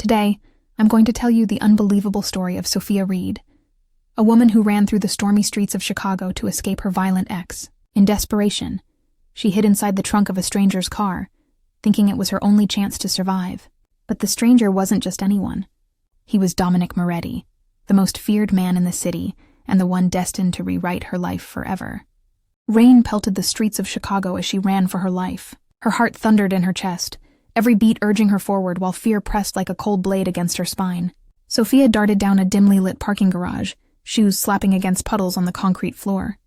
Today, I'm going to tell you the unbelievable story of Sophia Reed, a woman who ran through the stormy streets of Chicago to escape her violent ex. In desperation, she hid inside the trunk of a stranger's car, thinking it was her only chance to survive. But the stranger wasn't just anyone. He was Dominic Moretti, the most feared man in the city and the one destined to rewrite her life forever. Rain pelted the streets of Chicago as she ran for her life. Her heart thundered in her chest, every beat urging her forward while fear pressed like a cold blade against her spine. Sophia darted down a dimly lit parking garage, shoes slapping against puddles on the concrete floor.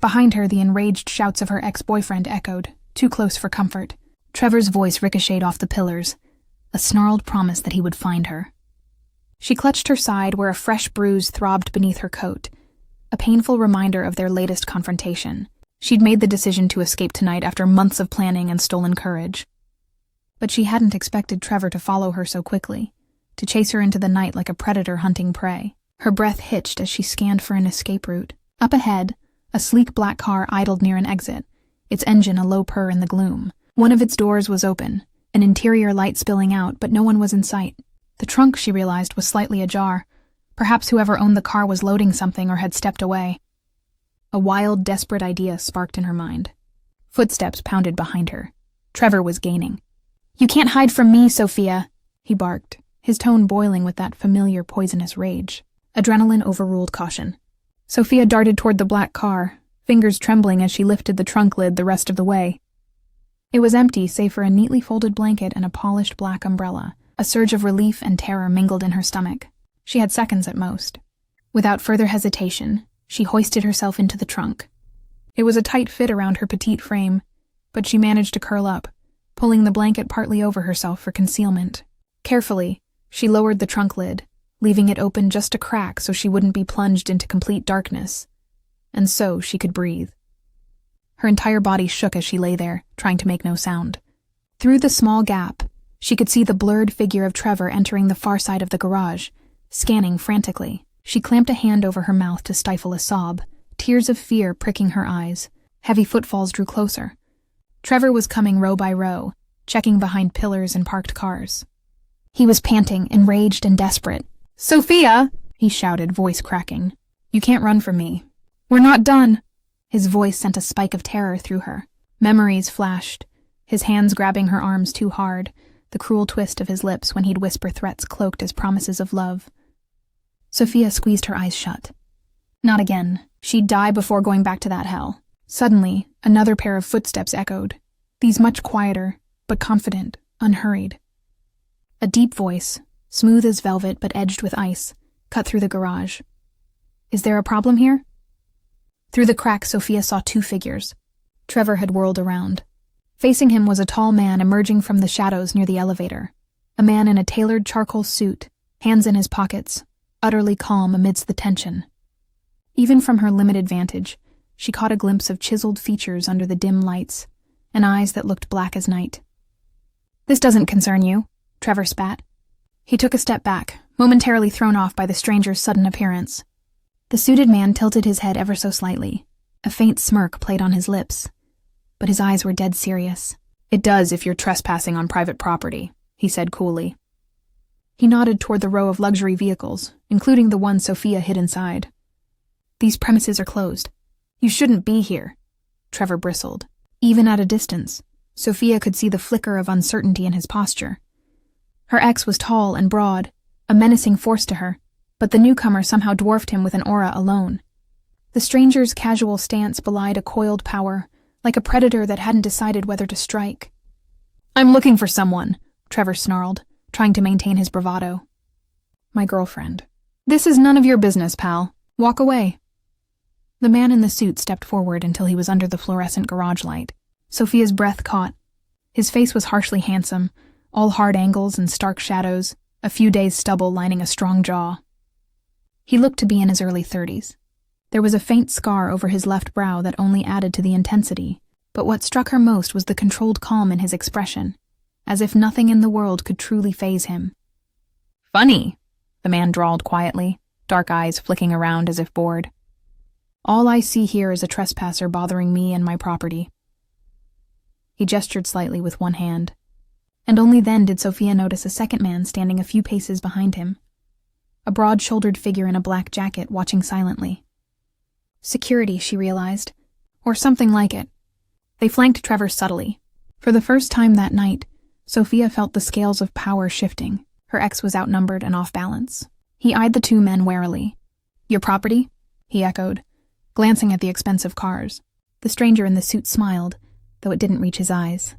Behind her, the enraged shouts of her ex-boyfriend echoed, too close for comfort. Trevor's voice ricocheted off the pillars, a snarled promise that he would find her. She clutched her side where a fresh bruise throbbed beneath her coat, a painful reminder of their latest confrontation. She'd made the decision to escape tonight after months of planning and stolen courage. But she hadn't expected Trevor to follow her so quickly, to chase her into the night like a predator hunting prey. Her breath hitched as she scanned for an escape route. Up ahead, a sleek black car idled near an exit, its engine a low purr in the gloom. One of its doors was open, an interior light spilling out, but no one was in sight. The trunk, she realized, was slightly ajar. Perhaps whoever owned the car was loading something or had stepped away. A wild, desperate idea sparked in her mind. Footsteps pounded behind her. Trevor was gaining. "You can't hide from me, Sophia," he barked, his tone boiling with that familiar poisonous rage. Adrenaline overruled caution. Sophia darted toward the black car, fingers trembling as she lifted the trunk lid the rest of the way. It was empty save for a neatly folded blanket and a polished black umbrella. A surge of relief and terror mingled in her stomach. She had seconds at most. Without further hesitation, she hoisted herself into the trunk. It was a tight fit around her petite frame, but she managed to curl up, pulling the blanket partly over herself for concealment. Carefully, she lowered the trunk lid, leaving it open just a crack so she wouldn't be plunged into complete darkness, and so she could breathe. Her entire body shook as she lay there, trying to make no sound. Through the small gap, she could see the blurred figure of Trevor entering the far side of the garage, scanning frantically. She clamped a hand over her mouth to stifle a sob, tears of fear pricking her eyes. Heavy footfalls drew closer. Trevor was coming row by row, checking behind pillars and parked cars. He was panting, enraged and desperate. "Sophia!" he shouted, voice cracking. "You can't run from me. We're not done." His voice sent a spike of terror through her. Memories flashed, his hands grabbing her arms too hard, the cruel twist of his lips when he'd whisper threats cloaked as promises of love. Sophia squeezed her eyes shut. Not again. She'd die before going back to that hell. Suddenly, another pair of footsteps echoed, these much quieter, but confident, unhurried. A deep voice, smooth as velvet but edged with ice, cut through the garage. "Is there a problem here?" Through the crack, Sophia saw two figures. Trevor had whirled around. Facing him was a tall man emerging from the shadows near the elevator. A man in a tailored charcoal suit, hands in his pockets, utterly calm amidst the tension. Even from her limited vantage, she caught a glimpse of chiseled features under the dim lights, and eyes that looked black as night. "This doesn't concern you," Trevor spat. He took a step back, momentarily thrown off by the stranger's sudden appearance. The suited man tilted his head ever so slightly. A faint smirk played on his lips, but his eyes were dead serious. "It does if you're trespassing on private property," he said coolly. He nodded toward the row of luxury vehicles, including the one Sophia hid inside. "These premises are closed. You shouldn't be here," Trevor bristled. Even at a distance, Sophia could see the flicker of uncertainty in his posture. Her ex was tall and broad, a menacing force to her, but the newcomer somehow dwarfed him with an aura alone. The stranger's casual stance belied a coiled power, like a predator that hadn't decided whether to strike. "I'm looking for someone," Trevor snarled, trying to maintain his bravado. "My girlfriend." "This is none of your business, pal. Walk away." The man in the suit stepped forward until he was under the fluorescent garage light. Sophia's breath caught. His face was harshly handsome, all hard angles and stark shadows, a few days' stubble lining a strong jaw. He looked to be in his early 30s. There was a faint scar over his left brow that only added to the intensity, but what struck her most was the controlled calm in his expression, as if nothing in the world could truly faze him. "Funny," the man drawled quietly, dark eyes flicking around as if bored. "All I see here is a trespasser bothering me and my property." He gestured slightly with one hand. And only then did Sophia notice a second man standing a few paces behind him. A broad-shouldered figure in a black jacket watching silently. Security, she realized. Or something like it. They flanked Trevor subtly. For the first time that night, Sophia felt the scales of power shifting. Her ex was outnumbered and off balance. He eyed the two men warily. "Your property?" he echoed, glancing at the expensive cars. The stranger in the suit smiled, though it didn't reach his eyes.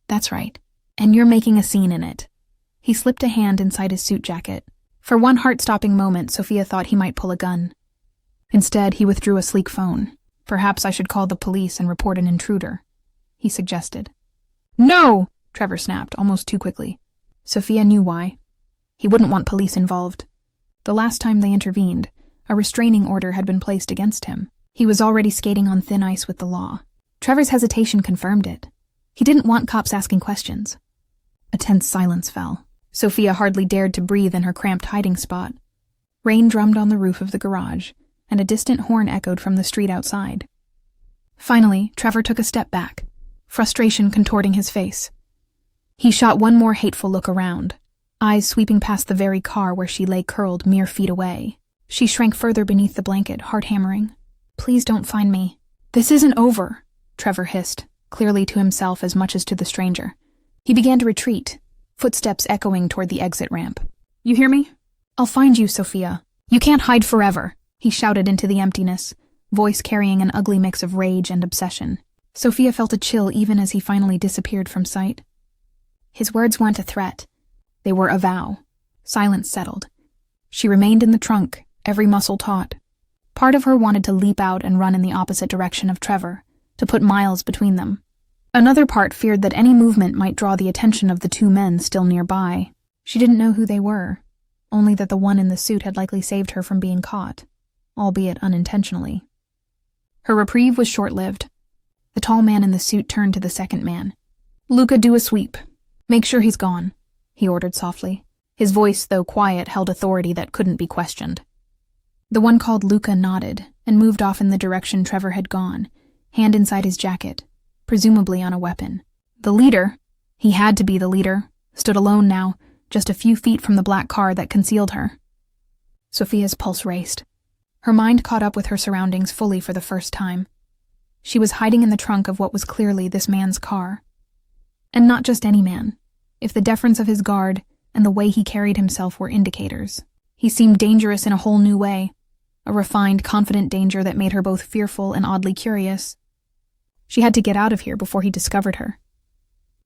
"That's right. And you're making a scene in it." He slipped a hand inside his suit jacket. For one heart-stopping moment, Sophia thought he might pull a gun. Instead, he withdrew a sleek phone. "Perhaps I should call the police and report an intruder," he suggested. "No!" Trevor snapped, almost too quickly. Sophia knew why. He wouldn't want police involved. The last time they intervened, a restraining order had been placed against him. He was already skating on thin ice with the law. Trevor's hesitation confirmed it. He didn't want cops asking questions. A tense silence fell. Sophia hardly dared to breathe in her cramped hiding spot. Rain drummed on the roof of the garage, and a distant horn echoed from the street outside. Finally, Trevor took a step back, frustration contorting his face. He shot one more hateful look around, eyes sweeping past the very car where she lay curled mere feet away. She shrank further beneath the blanket, heart hammering. "Please don't find me." "This isn't over," Trevor hissed, clearly to himself as much as to the stranger. He began to retreat, footsteps echoing toward the exit ramp. "You hear me? I'll find you, Sophia. You can't hide forever," he shouted into the emptiness, voice carrying an ugly mix of rage and obsession. Sophia felt a chill even as he finally disappeared from sight. His words weren't a threat. They were a vow. Silence settled. She remained in the trunk, every muscle taut. Part of her wanted to leap out and run in the opposite direction of Trevor, to put miles between them. Another part feared that any movement might draw the attention of the two men still nearby. She didn't know who they were, only that the one in the suit had likely saved her from being caught, albeit unintentionally. Her reprieve was short-lived. The tall man in the suit turned to the second man. "Luca, do a sweep. Make sure he's gone," he ordered softly. His voice, though quiet, held authority that couldn't be questioned. The one called Luca nodded and moved off in the direction Trevor had gone, hand inside his jacket, presumably on a weapon. The leader, he had to be the leader, stood alone now, just a few feet from the black car that concealed her. Sophia's pulse raced. Her mind caught up with her surroundings fully for the first time. She was hiding in the trunk of what was clearly this man's car. And not just any man. If the deference of his guard and the way he carried himself were indicators. He seemed dangerous in a whole new way, a refined, confident danger that made her both fearful and oddly curious. She had to get out of here before he discovered her.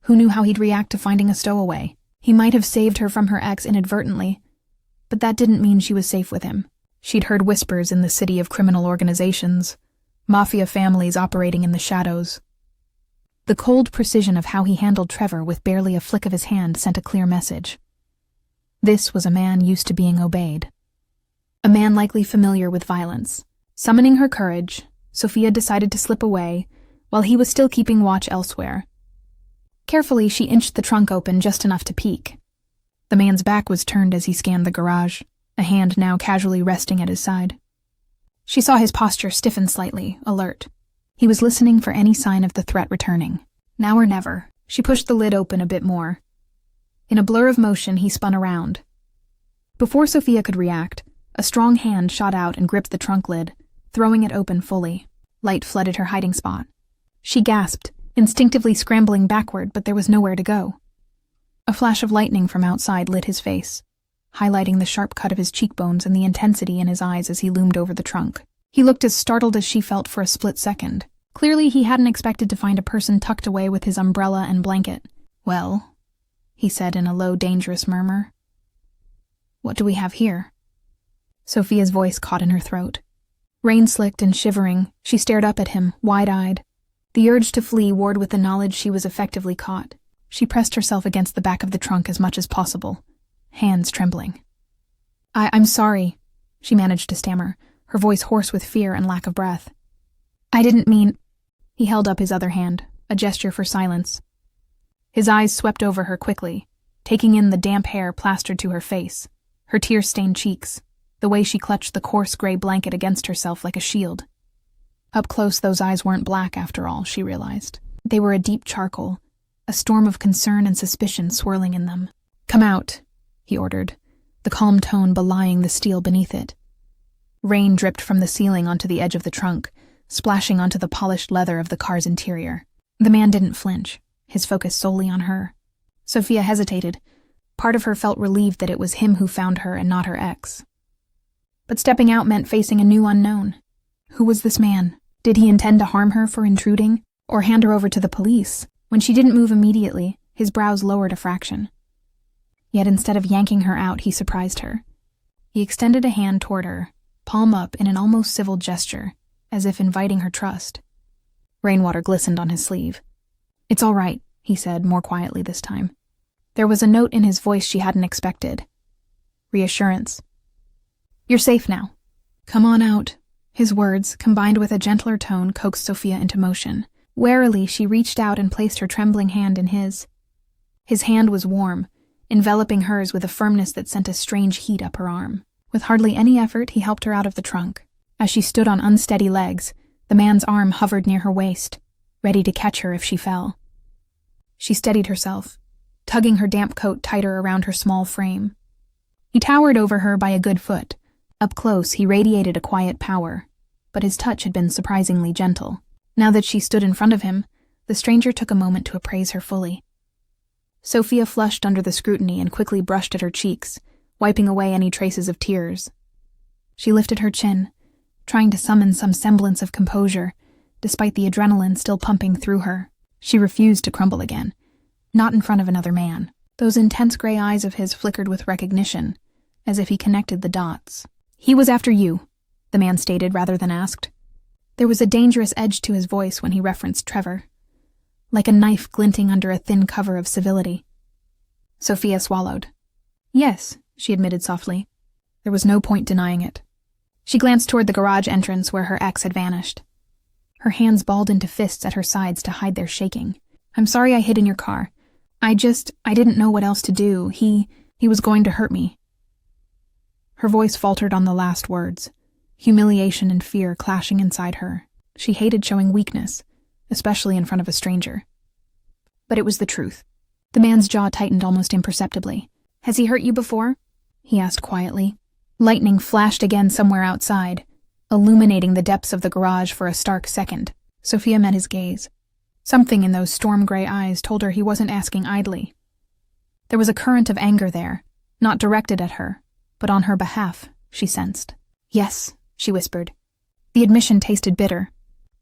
Who knew how he'd react to finding a stowaway? He might have saved her from her ex inadvertently, but that didn't mean she was safe with him. She'd heard whispers in the city of criminal organizations, Mafia families operating in the shadows. The cold precision of how he handled Trevor with barely a flick of his hand sent a clear message. This was a man used to being obeyed. A man likely familiar with violence. Summoning her courage, Sophia decided to slip away, while he was still keeping watch elsewhere. Carefully, she inched the trunk open just enough to peek. The man's back was turned as he scanned the garage, a hand now casually resting at his side. She saw his posture stiffen slightly, alert. He was listening for any sign of the threat returning. Now or never. She pushed the lid open a bit more. In a blur of motion, he spun around. Before Sophia could react, a strong hand shot out and gripped the trunk lid, throwing it open fully. Light flooded her hiding spot. She gasped, instinctively scrambling backward, but there was nowhere to go. A flash of lightning from outside lit his face, highlighting the sharp cut of his cheekbones and the intensity in his eyes as he loomed over the trunk. He looked as startled as she felt for a split second. Clearly, he hadn't expected to find a person tucked away with his umbrella and blanket. "Well," he said in a low, dangerous murmur. "What do we have here?" Sophia's voice caught in her throat. Rain-slicked and shivering, she stared up at him, wide-eyed. The urge to flee warred with the knowledge she was effectively caught. She pressed herself against the back of the trunk as much as possible, hands trembling. I'm sorry," she managed to stammer, her voice hoarse with fear and lack of breath. "I didn't mean—" He held up his other hand, a gesture for silence. His eyes swept over her quickly, taking in the damp hair plastered to her face, her tear-stained cheeks, the way she clutched the coarse gray blanket against herself like a shield. Up close, those eyes weren't black after all, she realized. They were a deep charcoal, a storm of concern and suspicion swirling in them. "Come out," he ordered, the calm tone belying the steel beneath it. Rain dripped from the ceiling onto the edge of the trunk, splashing onto the polished leather of the car's interior. The man didn't flinch, his focus solely on her. Sophia hesitated. Part of her felt relieved that it was him who found her and not her ex. But stepping out meant facing a new unknown. Who was this man? Did he intend to harm her for intruding, or hand her over to the police? When she didn't move immediately, his brows lowered a fraction. Yet instead of yanking her out, he surprised her. He extended a hand toward her, palm up in an almost civil gesture, as if inviting her trust. Rainwater glistened on his sleeve. "It's all right," he said, more quietly this time. There was a note in his voice she hadn't expected. Reassurance. "You're safe now. Come on out." His words, combined with a gentler tone, coaxed Sophia into motion. Warily, she reached out and placed her trembling hand in his. His hand was warm, enveloping hers with a firmness that sent a strange heat up her arm. With hardly any effort, he helped her out of the trunk. As she stood on unsteady legs, the man's arm hovered near her waist, ready to catch her if she fell. She steadied herself, tugging her damp coat tighter around her small frame. He towered over her by a good foot. Up close, he radiated a quiet power, but his touch had been surprisingly gentle. Now that she stood in front of him, the stranger took a moment to appraise her fully. Sophia flushed under the scrutiny and quickly brushed at her cheeks, wiping away any traces of tears. She lifted her chin, trying to summon some semblance of composure, despite the adrenaline still pumping through her. She refused to crumble again, not in front of another man. Those intense gray eyes of his flickered with recognition, as if he connected the dots. "He was after you," the man stated rather than asked. There was a dangerous edge to his voice when he referenced Trevor, like a knife glinting under a thin cover of civility. Sophia swallowed. "Yes," she admitted softly. There was no point denying it. She glanced toward the garage entrance where her ex had vanished. Her hands balled into fists at her sides to hide their shaking. "I'm sorry I hid in your car. I didn't know what else to do. He was going to hurt me." Her voice faltered on the last words, humiliation and fear clashing inside her. She hated showing weakness, especially in front of a stranger. But it was the truth. The man's jaw tightened almost imperceptibly. "Has he hurt you before?" he asked quietly. Lightning flashed again somewhere outside, illuminating the depths of the garage for a stark second. Sophia met his gaze. Something in those storm-gray eyes told her he wasn't asking idly. There was a current of anger there, not directed at her, but on her behalf, she sensed. "Yes," she whispered. The admission tasted bitter.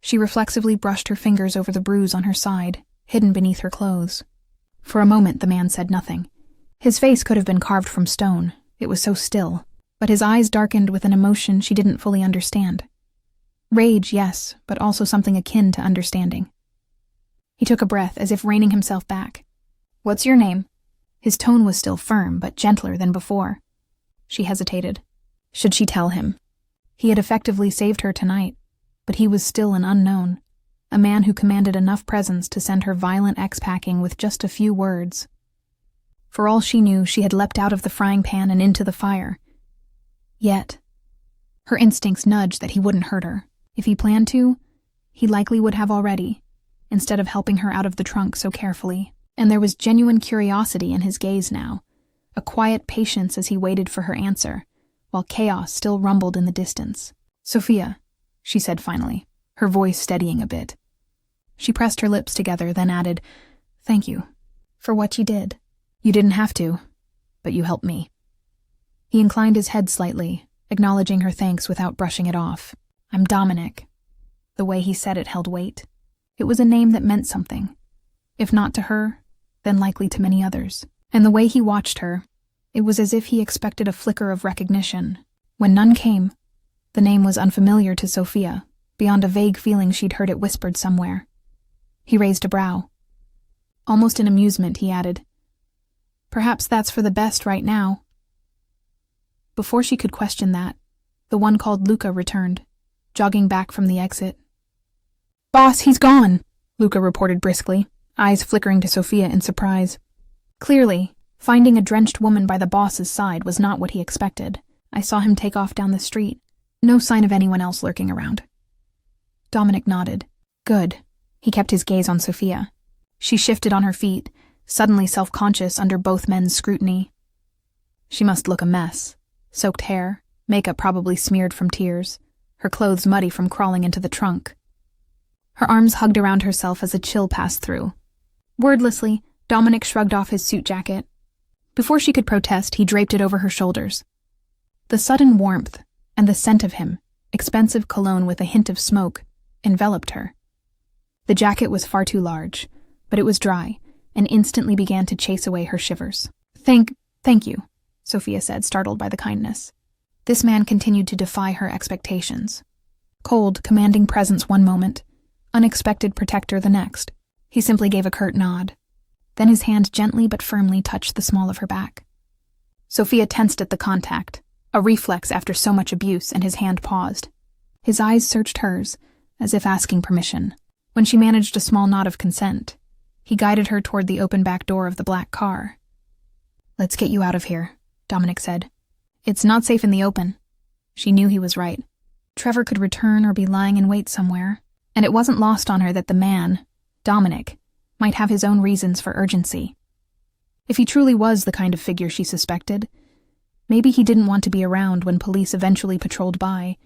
She reflexively brushed her fingers over the bruise on her side, hidden beneath her clothes. For a moment, the man said nothing. His face could have been carved from stone. It was so still. But his eyes darkened with an emotion she didn't fully understand. Rage, yes, but also something akin to understanding. He took a breath, as if reining himself back. "What's your name?" His tone was still firm, but gentler than before. She hesitated. Should she tell him? He had effectively saved her tonight, but he was still an unknown, a man who commanded enough presence to send her violent ex packing with just a few words. For all she knew, she had leapt out of the frying pan and into the fire. Yet, her instincts nudged that he wouldn't hurt her. If he planned to, he likely would have already, instead of helping her out of the trunk so carefully. And there was genuine curiosity in his gaze now, a quiet patience as he waited for her answer, while chaos still rumbled in the distance. "Sophia," she said finally, her voice steadying a bit. She pressed her lips together, then added, "Thank you for what you did. You didn't have to, but you helped me." He inclined his head slightly, acknowledging her thanks without brushing it off. "I'm Dominic." The way he said it held weight. It was a name that meant something. If not to her, then likely to many others. And the way he watched her, it was as if he expected a flicker of recognition. When none came, the name was unfamiliar to Sophia, beyond a vague feeling she'd heard it whispered somewhere. He raised a brow. Almost in amusement, he added, "Perhaps that's for the best right now." Before she could question that, the one called Luca returned, jogging back from the exit. "Boss, he's gone," Luca reported briskly, eyes flickering to Sophia in surprise. Clearly, finding a drenched woman by the boss's side was not what he expected. "I saw him take off down the street. No sign of anyone else lurking around." Dominic nodded. "Good." He kept his gaze on Sophia. She shifted on her feet, suddenly self-conscious under both men's scrutiny. She must look a mess. Soaked hair, makeup probably smeared from tears, her clothes muddy from crawling into the trunk. Her arms hugged around herself as a chill passed through. Wordlessly, Dominic shrugged off his suit jacket. Before she could protest, he draped it over her shoulders. The sudden warmth and the scent of him, expensive cologne with a hint of smoke, enveloped her. The jacket was far too large, but it was dry, and instantly began to chase away her shivers. Thank you, Sophia said, startled by the kindness. This man continued to defy her expectations. Cold, commanding presence one moment, unexpected protector the next. He simply gave a curt nod. Then his hand gently but firmly touched the small of her back. Sophia tensed at the contact, a reflex after so much abuse, and his hand paused. His eyes searched hers, as if asking permission. When she managed a small nod of consent, he guided her toward the open back door of the black car. "Let's get you out of here," Dominic said. "It's not safe in the open." She knew he was right. Trevor could return or be lying in wait somewhere, and it wasn't lost on her that the man, Dominic, might have his own reasons for urgency. If he truly was the kind of figure she suspected, maybe he didn't want to be around when police eventually patrolled by,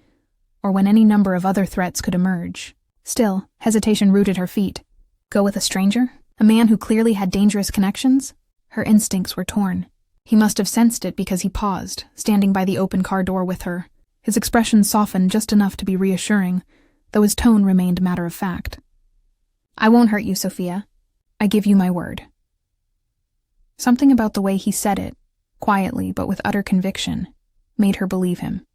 or when any number of other threats could emerge. Still, hesitation rooted her feet. Go with a stranger? A man who clearly had dangerous connections? Her instincts were torn. He must have sensed it because he paused, standing by the open car door with her. His expression softened just enough to be reassuring, though his tone remained matter-of-fact. "I won't hurt you, Sophia. I give you my word." Something about the way he said it, quietly but with utter conviction, made her believe him.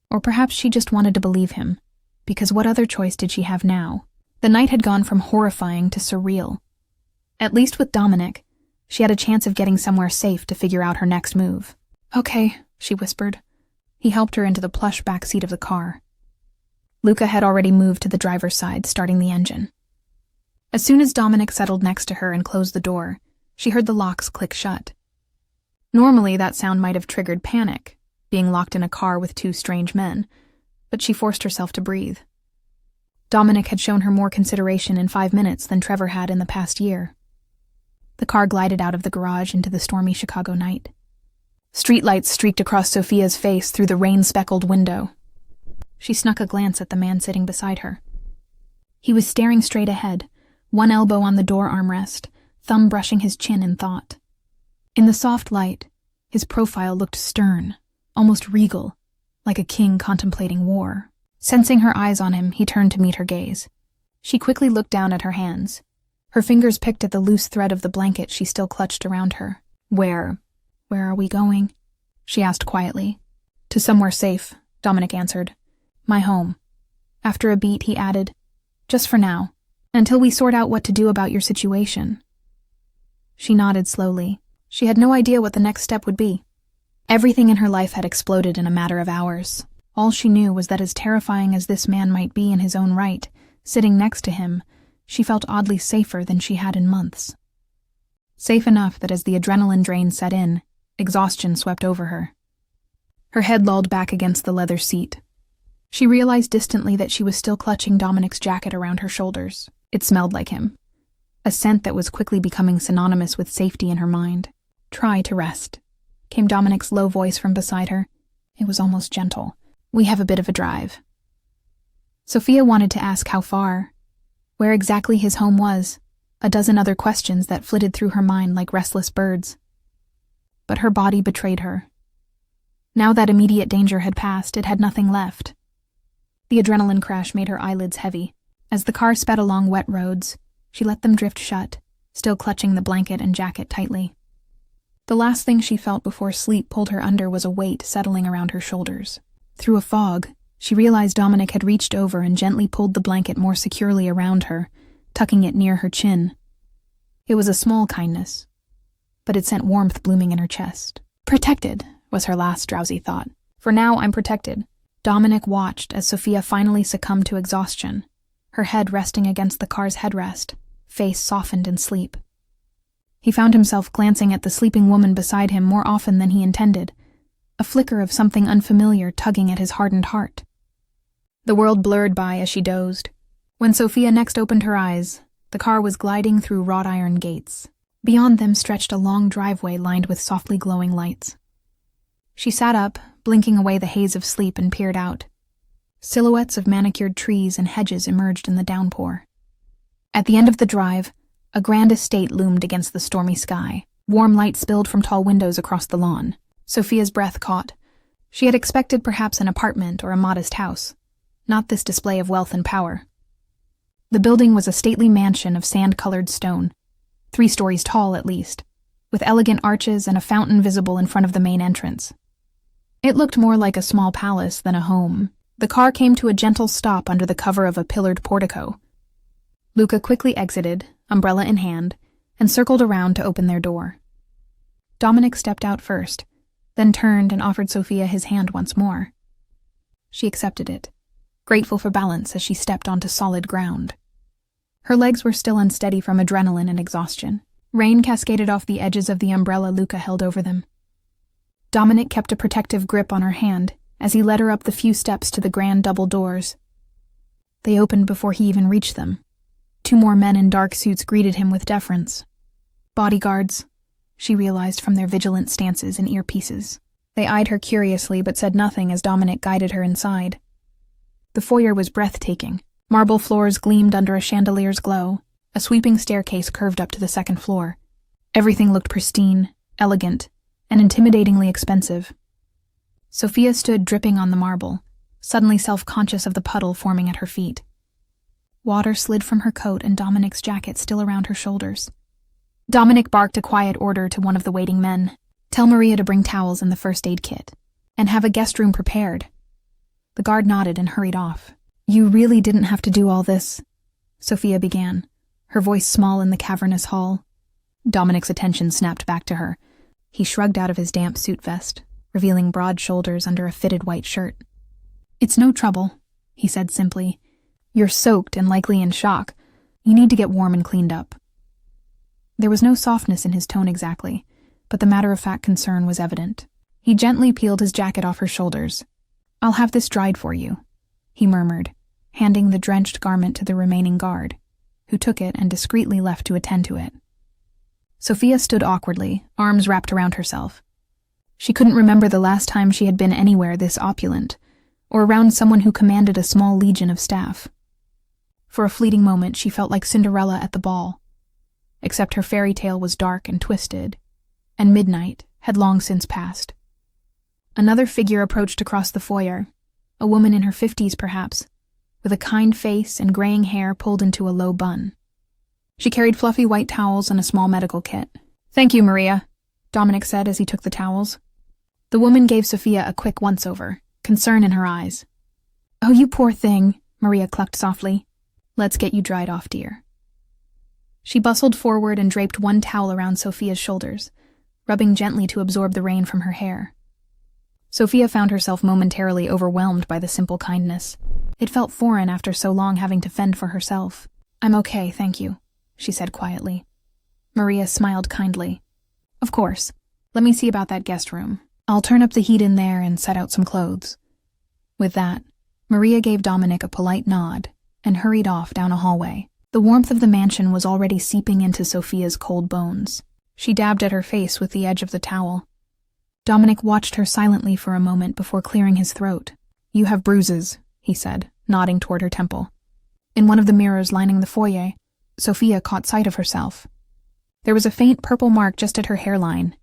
Or perhaps she just wanted to believe him, because what other choice did she have now? The night had gone from horrifying to surreal. At least with Dominic, she had a chance of getting somewhere safe to figure out her next move. "Okay," she whispered. He helped her into the plush back seat of the car. Luca had already moved to the driver's side, starting the engine. As soon as Dominic settled next to her and closed the door, she heard the locks click shut. Normally, that sound might have triggered panic, being locked in a car with two strange men, but she forced herself to breathe. Dominic had shown her more consideration in 5 minutes than Trevor had in the past year. The car glided out of the garage into the stormy Chicago night. Streetlights streaked across Sophia's face through the rain-speckled window. She snuck a glance at the man sitting beside her. He was staring straight ahead, one elbow on the door armrest, thumb brushing his chin in thought. In the soft light, his profile looked stern, almost regal, like a king contemplating war. Sensing her eyes on him, he turned to meet her gaze. She quickly looked down at her hands. Her fingers picked at the loose thread of the blanket she still clutched around her. Where are we going?" she asked quietly. "To somewhere safe," Dominic answered. "My home." After a beat, he added, "Just for now, until we sort out what to do about your situation." She nodded slowly. She had no idea what the next step would be. Everything in her life had exploded in a matter of hours. All she knew was that as terrifying as this man might be in his own right, sitting next to him, she felt oddly safer than she had in months. Safe enough that as the adrenaline drain set in, exhaustion swept over her. Her head lolled back against the leather seat. She realized distantly that she was still clutching Dominic's jacket around her shoulders. It smelled like him, a scent that was quickly becoming synonymous with safety in her mind. "Try to rest," came Dominic's low voice from beside her. It was almost gentle. "We have a bit of a drive." Sophia wanted to ask how far, where exactly his home was, a dozen other questions that flitted through her mind like restless birds. But her body betrayed her. Now that immediate danger had passed, it had nothing left. The adrenaline crash made her eyelids heavy. As the car sped along wet roads, she let them drift shut, still clutching the blanket and jacket tightly. The last thing she felt before sleep pulled her under was a weight settling around her shoulders. Through a fog, she realized Dominic had reached over and gently pulled the blanket more securely around her, tucking it near her chin. It was a small kindness, but it sent warmth blooming in her chest. Protected, was her last drowsy thought. For now, I'm protected. Dominic watched as Sophia finally succumbed to exhaustion, her head resting against the car's headrest, face softened in sleep. He found himself glancing at the sleeping woman beside him more often than he intended, a flicker of something unfamiliar tugging at his hardened heart. The world blurred by as she dozed. When Sophia next opened her eyes, The car was gliding through wrought iron gates. Beyond them stretched a long driveway lined with softly glowing lights. She sat up, blinking away the haze of sleep, and peered out. Silhouettes of manicured trees and hedges emerged in the downpour. At the end of the drive, a grand estate loomed against the stormy sky. Warm light spilled from tall windows across the lawn. Sophia's breath caught. She had expected perhaps an apartment or a modest house, not this display of wealth and power. The building was a stately mansion of sand-colored stone, 3 stories tall at least, with elegant arches and a fountain visible in front of the main entrance. It looked more like a small palace than a home. The car came to a gentle stop under the cover of a pillared portico. Luca quickly exited, umbrella in hand, and circled around to open their door. Dominic stepped out first, then turned and offered Sophia his hand once more. She accepted it, grateful for balance as she stepped onto solid ground. Her legs were still unsteady from adrenaline and exhaustion. Rain cascaded off the edges of the umbrella Luca held over them. Dominic kept a protective grip on her hand as he led her up the few steps to the grand double doors. They opened before he even reached them. 2 more men in dark suits greeted him with deference. Bodyguards, she realized from their vigilant stances and earpieces. They eyed her curiously but said nothing as Dominic guided her inside. The foyer was breathtaking. Marble floors gleamed under a chandelier's glow. A sweeping staircase curved up to the 2nd floor. Everything looked pristine, elegant, and intimidatingly expensive. Sophia stood dripping on the marble, suddenly self-conscious of the puddle forming at her feet. Water slid from her coat and Dominic's jacket still around her shoulders. Dominic barked a quiet order to one of the waiting men. "Tell Maria to bring towels and the first aid kit, and have a guest room prepared." The guard nodded and hurried off. "You really didn't have to do all this," Sophia began, her voice small in the cavernous hall. Dominic's attention snapped back to her. He shrugged out of his damp suit vest, revealing broad shoulders under a fitted white shirt. "It's no trouble," he said simply. "You're soaked and likely in shock. You need to get warm and cleaned up." There was no softness in his tone exactly, but the matter-of-fact concern was evident. He gently peeled his jacket off her shoulders. "I'll have this dried for you," he murmured, handing the drenched garment to the remaining guard, who took it and discreetly left to attend to it. Sophia stood awkwardly, arms wrapped around herself. She couldn't remember the last time she had been anywhere this opulent, or around someone who commanded a small legion of staff. For a fleeting moment she felt like Cinderella at the ball, except her fairy tale was dark and twisted, and midnight had long since passed. Another figure approached across the foyer, a woman in her 50s perhaps, with a kind face and graying hair pulled into a low bun. She carried fluffy white towels and a small medical kit. "Thank you, Maria," Dominic said as he took the towels. The woman gave Sophia a quick once-over, concern in her eyes. "Oh, you poor thing," Maria clucked softly. "Let's get you dried off, dear." She bustled forward and draped one towel around Sophia's shoulders, rubbing gently to absorb the rain from her hair. Sophia found herself momentarily overwhelmed by the simple kindness. It felt foreign after so long having to fend for herself. "I'm okay, thank you," she said quietly. Maria smiled kindly. "Of course. Let me see about that guest room. I'll turn up the heat in there and set out some clothes." With that, Maria gave Dominic a polite nod and hurried off down a hallway. The warmth of the mansion was already seeping into Sophia's cold bones. She dabbed at her face with the edge of the towel. Dominic watched her silently for a moment before clearing his throat. "You have bruises," he said, nodding toward her temple. In one of the mirrors lining the foyer, Sophia caught sight of herself. There was a faint purple mark just at her hairline,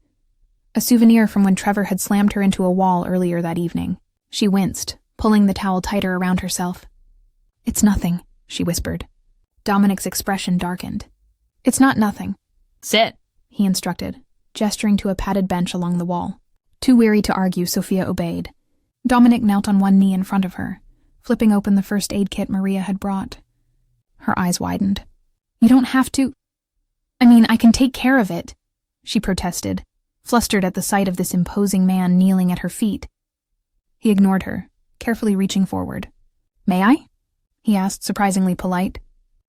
a souvenir from when Trevor had slammed her into a wall earlier that evening. She winced, pulling the towel tighter around herself. "It's nothing," she whispered. Dominic's expression darkened. "It's not nothing. Sit," he instructed, gesturing to a padded bench along the wall. Too weary to argue, Sophia obeyed. Dominic knelt on one knee in front of her, flipping open the first aid kit Maria had brought. Her eyes widened. "You don't have to... I can take care of it," she protested, flustered at the sight of this imposing man kneeling at her feet. He ignored her, carefully reaching forward. "May I?" he asked, surprisingly polite.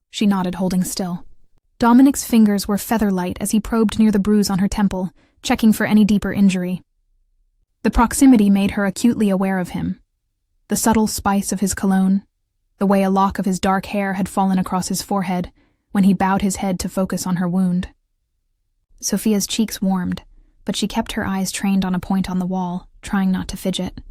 She nodded, holding still. Dominic's fingers were feather-light as he probed near the bruise on her temple, checking for any deeper injury. The proximity made her acutely aware of him. The subtle spice of his cologne, the way a lock of his dark hair had fallen across his forehead, when he bowed his head to focus on her wound. Sophia's cheeks warmed, but she kept her eyes trained on a point on the wall, trying not to fidget.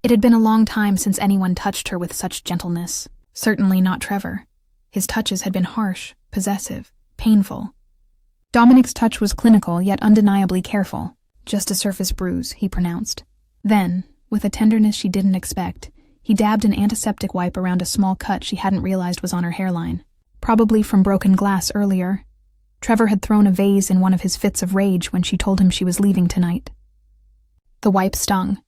It had been a long time since anyone touched her with such gentleness, certainly not Trevor. His touches had been harsh, possessive, painful. Dominic's touch was clinical, yet undeniably careful. "Just a surface bruise," he pronounced. Then, with a tenderness she didn't expect, he dabbed an antiseptic wipe around a small cut she hadn't realized was on her hairline. Probably from broken glass earlier. Trevor had thrown a vase in one of his fits of rage when she told him she was leaving tonight. The wipe stung.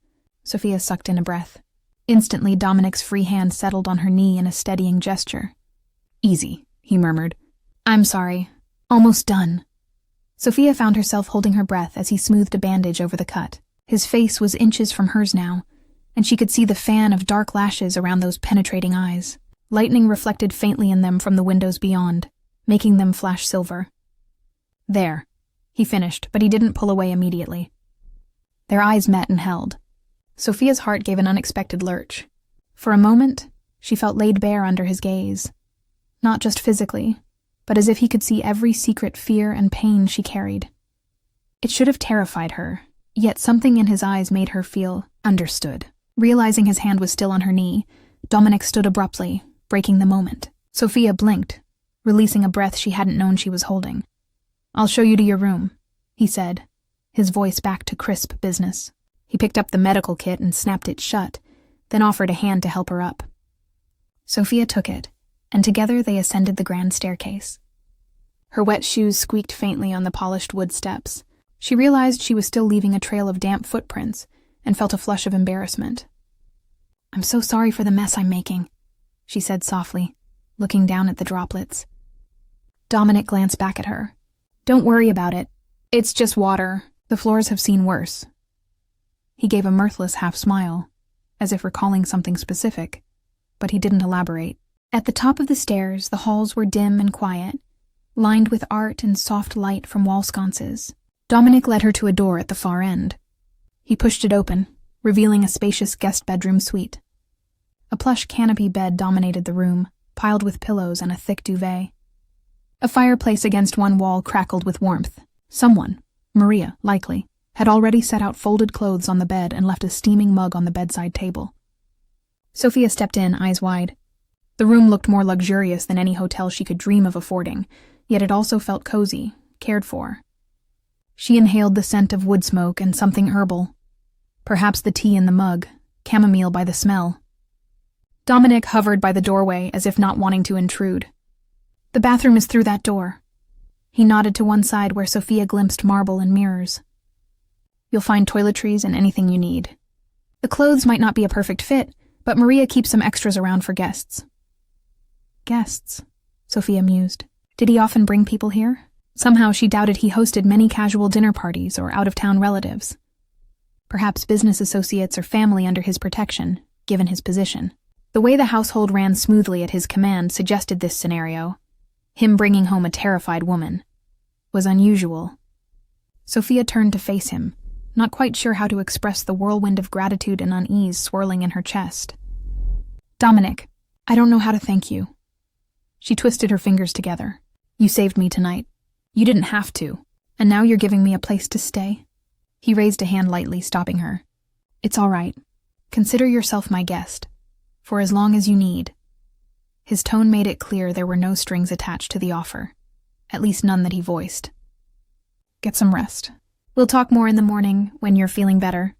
Sophia sucked in a breath. Instantly, Dominic's free hand settled on her knee in a steadying gesture. "Easy," he murmured. "I'm sorry. Almost done." Sophia found herself holding her breath as he smoothed a bandage over the cut. His face was inches from hers now, and she could see the fan of dark lashes around those penetrating eyes. Lightning reflected faintly in them from the windows beyond, making them flash silver. "There," he finished, but he didn't pull away immediately. Their eyes met and held. Sophia's heart gave an unexpected lurch. For a moment, she felt laid bare under his gaze. Not just physically, but as if he could see every secret fear and pain she carried. It should have terrified her, yet something in his eyes made her feel understood. Realizing his hand was still on her knee, Dominic stood abruptly, breaking the moment. Sophia blinked, releasing a breath she hadn't known she was holding. "I'll show you to your room," he said, his voice back to crisp business. He picked up the medical kit and snapped it shut, then offered a hand to help her up. Sophia took it, and together they ascended the grand staircase. Her wet shoes squeaked faintly on the polished wood steps. She realized she was still leaving a trail of damp footprints and felt a flush of embarrassment. "I'm so sorry for the mess I'm making," she said softly, looking down at the droplets. Dominic glanced back at her. "Don't worry about it. It's just water. The floors have seen worse." He gave a mirthless half-smile, as if recalling something specific, but he didn't elaborate. At the top of the stairs, the halls were dim and quiet, lined with art and soft light from wall sconces. Dominic led her to a door at the far end. He pushed it open, revealing a spacious guest bedroom suite. A plush canopy bed dominated the room, piled with pillows and a thick duvet. A fireplace against one wall crackled with warmth. Someone, Maria, likely, had already set out folded clothes on the bed and left a steaming mug on the bedside table. Sophia stepped in, eyes wide. The room looked more luxurious than any hotel she could dream of affording, yet it also felt cozy, cared for. She inhaled the scent of wood smoke and something herbal. Perhaps the tea in the mug, chamomile by the smell. Dominic hovered by the doorway as if not wanting to intrude. "The bathroom is through that door." He nodded to one side where Sophia glimpsed marble and mirrors. "You'll find toiletries and anything you need. The clothes might not be a perfect fit, but Maria keeps some extras around for guests." "Guests?" Sophia mused. Did he often bring people here? Somehow she doubted he hosted many casual dinner parties or out-of-town relatives. Perhaps business associates or family under his protection, given his position. The way the household ran smoothly at his command suggested this scenario. Him bringing home a terrified woman was unusual. Sophia turned to face him, not quite sure how to express the whirlwind of gratitude and unease swirling in her chest. "Dominic, I don't know how to thank you." She twisted her fingers together. "You saved me tonight. You didn't have to, and now you're giving me a place to stay." He raised a hand lightly, stopping her. "It's all right. Consider yourself my guest, for as long as you need." His tone made it clear there were no strings attached to the offer, at least none that he voiced. "Get some rest. We'll talk more in the morning when you're feeling better."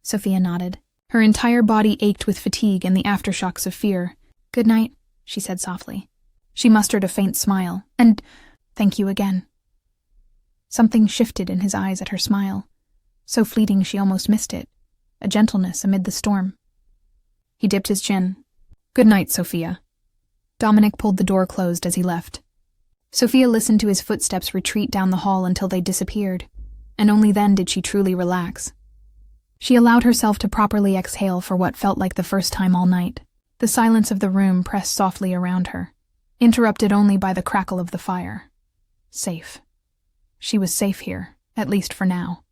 Sophia nodded. Her entire body ached with fatigue and the aftershocks of fear. "Good night," she said softly. She mustered a faint smile. "And thank you again." Something shifted in his eyes at her smile, so fleeting she almost missed it, a gentleness amid the storm. He dipped his chin. "Good night, Sophia." Dominic pulled the door closed as he left. Sophia listened to his footsteps retreat down the hall until they disappeared, and only then did she truly relax. She allowed herself to properly exhale for what felt like the first time all night. The silence of the room pressed softly around her, interrupted only by the crackle of the fire. Safe. She was safe here, at least for now.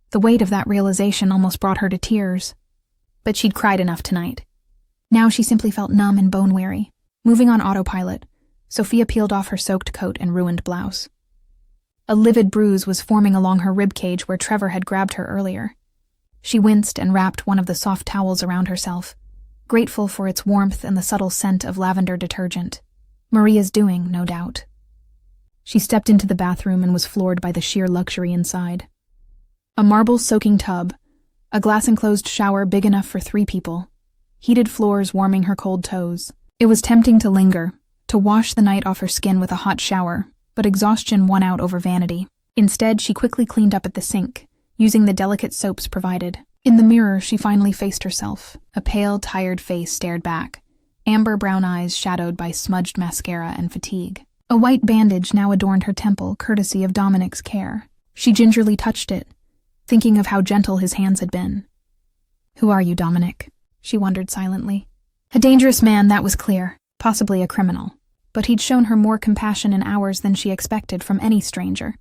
The weight of that realization almost brought her to tears. But she'd cried enough tonight. Now she simply felt numb and bone-weary, moving on autopilot, Sophia peeled off her soaked coat and ruined blouse. A livid bruise was forming along her ribcage where Trevor had grabbed her earlier. She winced and wrapped one of the soft towels around herself, grateful for its warmth and the subtle scent of lavender detergent. Maria's doing, no doubt. She stepped into the bathroom and was floored by the sheer luxury inside. A marble-soaking tub, a glass-enclosed shower big enough for 3 people, heated floors warming her cold toes. It was tempting to linger, to wash the night off her skin with a hot shower, but exhaustion won out over vanity. Instead, she quickly cleaned up at the sink, using the delicate soaps provided. In the mirror, she finally faced herself. A pale, tired face stared back, amber brown eyes shadowed by smudged mascara and fatigue. A white bandage now adorned her temple, courtesy of Dominic's care. She gingerly touched it, thinking of how gentle his hands had been. "Who are you, Dominic?" she wondered silently. A dangerous man, that was clear, possibly a criminal. But he'd shown her more compassion in hours than she expected from any stranger,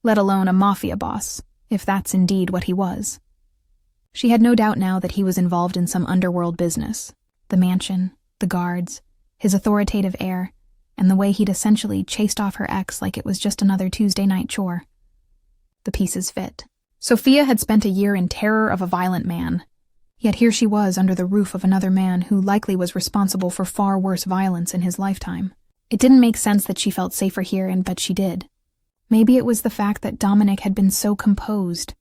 let alone a Mafia boss, if that's indeed what he was. She had no doubt now that he was involved in some underworld business. The mansion, the guards, his authoritative air, and the way he'd essentially chased off her ex like it was just another Tuesday night chore. The pieces fit. Sophia had spent a year in terror of a violent man, yet here she was under the roof of another man who likely was responsible for far worse violence in his lifetime. It didn't make sense that she felt safer here, but she did. Maybe it was the fact that Dominic had been so composed,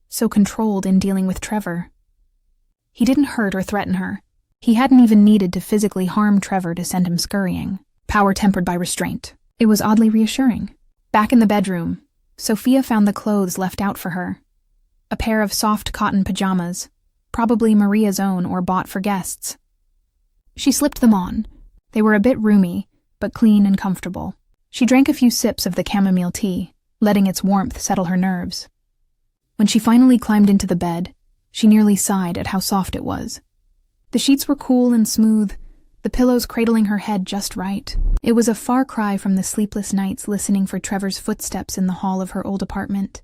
so controlled in dealing with Trevor. He didn't hurt or threaten her. He hadn't even needed to physically harm Trevor to send him scurrying, power tempered by restraint. It was oddly reassuring. Back in the bedroom, Sophia found the clothes left out for her. A pair of soft cotton pajamas, probably Maria's own or bought for guests. She slipped them on. They were a bit roomy, but clean and comfortable. She drank a few sips of the chamomile tea, letting its warmth settle her nerves. When she finally climbed into the bed, she nearly sighed at how soft it was. The sheets were cool and smooth, the pillows cradling her head just right. It was a far cry from the sleepless nights listening for Trevor's footsteps in the hall of her old apartment,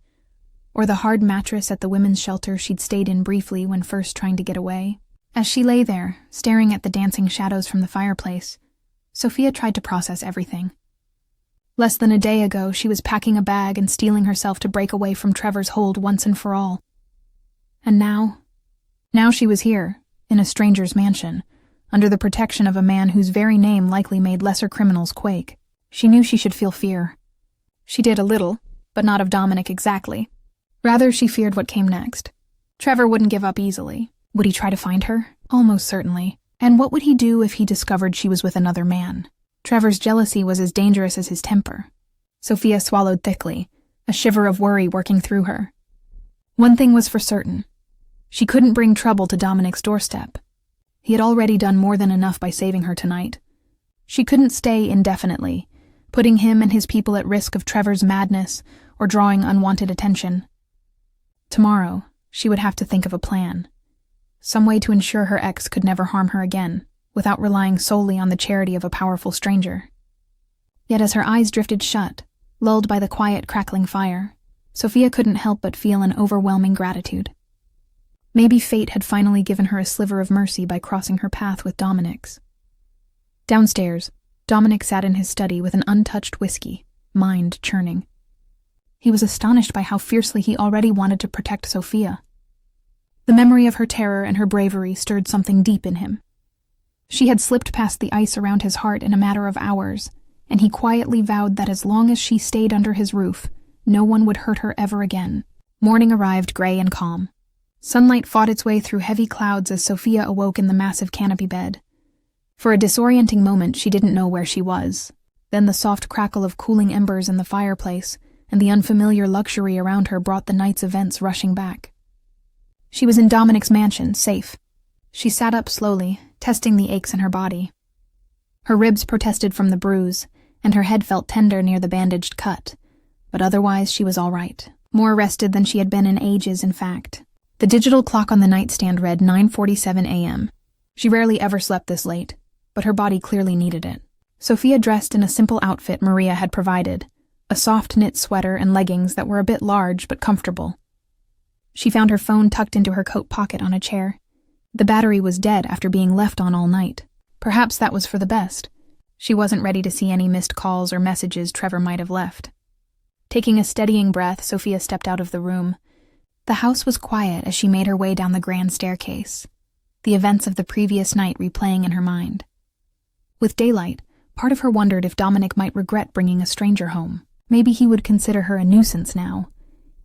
or the hard mattress at the women's shelter she'd stayed in briefly when first trying to get away. As she lay there, staring at the dancing shadows from the fireplace, Sophia tried to process everything. Less than a day ago, she was packing a bag and steeling herself to break away from Trevor's hold once and for all. And now she was here, in a stranger's mansion, under the protection of a man whose very name likely made lesser criminals quake. She knew she should feel fear. She did a little, but not of Dominic exactly. Rather, she feared what came next. Trevor wouldn't give up easily. Would he try to find her? Almost certainly. And what would he do if he discovered she was with another man? Trevor's jealousy was as dangerous as his temper. Sophia swallowed thickly, a shiver of worry working through her. One thing was for certain. She couldn't bring trouble to Dominic's doorstep. He had already done more than enough by saving her tonight. She couldn't stay indefinitely, putting him and his people at risk of Trevor's madness or drawing unwanted attention. Tomorrow, she would have to think of a plan. Some way to ensure her ex could never harm her again, without relying solely on the charity of a powerful stranger. Yet as her eyes drifted shut, lulled by the quiet, crackling fire, Sophia couldn't help but feel an overwhelming gratitude. Maybe fate had finally given her a sliver of mercy by crossing her path with Dominic's. Downstairs, Dominic sat in his study with an untouched whiskey, mind churning. He was astonished by how fiercely he already wanted to protect Sophia. The memory of her terror and her bravery stirred something deep in him. She had slipped past the ice around his heart in a matter of hours, and he quietly vowed that as long as she stayed under his roof, no one would hurt her ever again. Morning arrived gray and calm. Sunlight fought its way through heavy clouds as Sophia awoke in the massive canopy bed. For a disorienting moment, she didn't know where she was. Then the soft crackle of cooling embers in the fireplace and the unfamiliar luxury around her brought the night's events rushing back. She was in Dominic's mansion, safe. She sat up slowly, testing the aches in her body. Her ribs protested from the bruise, and her head felt tender near the bandaged cut, but otherwise she was all right. More rested than she had been in ages, in fact. The digital clock on the nightstand read 9:47 a.m. She rarely ever slept this late, but her body clearly needed it. Sophia dressed in a simple outfit Maria had provided, a soft knit sweater and leggings that were a bit large but comfortable. She found her phone tucked into her coat pocket on a chair. The battery was dead after being left on all night. Perhaps that was for the best. She wasn't ready to see any missed calls or messages Trevor might have left. Taking a steadying breath, Sophia stepped out of the room. The house was quiet as she made her way down the grand staircase, the events of the previous night replaying in her mind. With daylight, part of her wondered if Dominic might regret bringing a stranger home. Maybe he would consider her a nuisance now,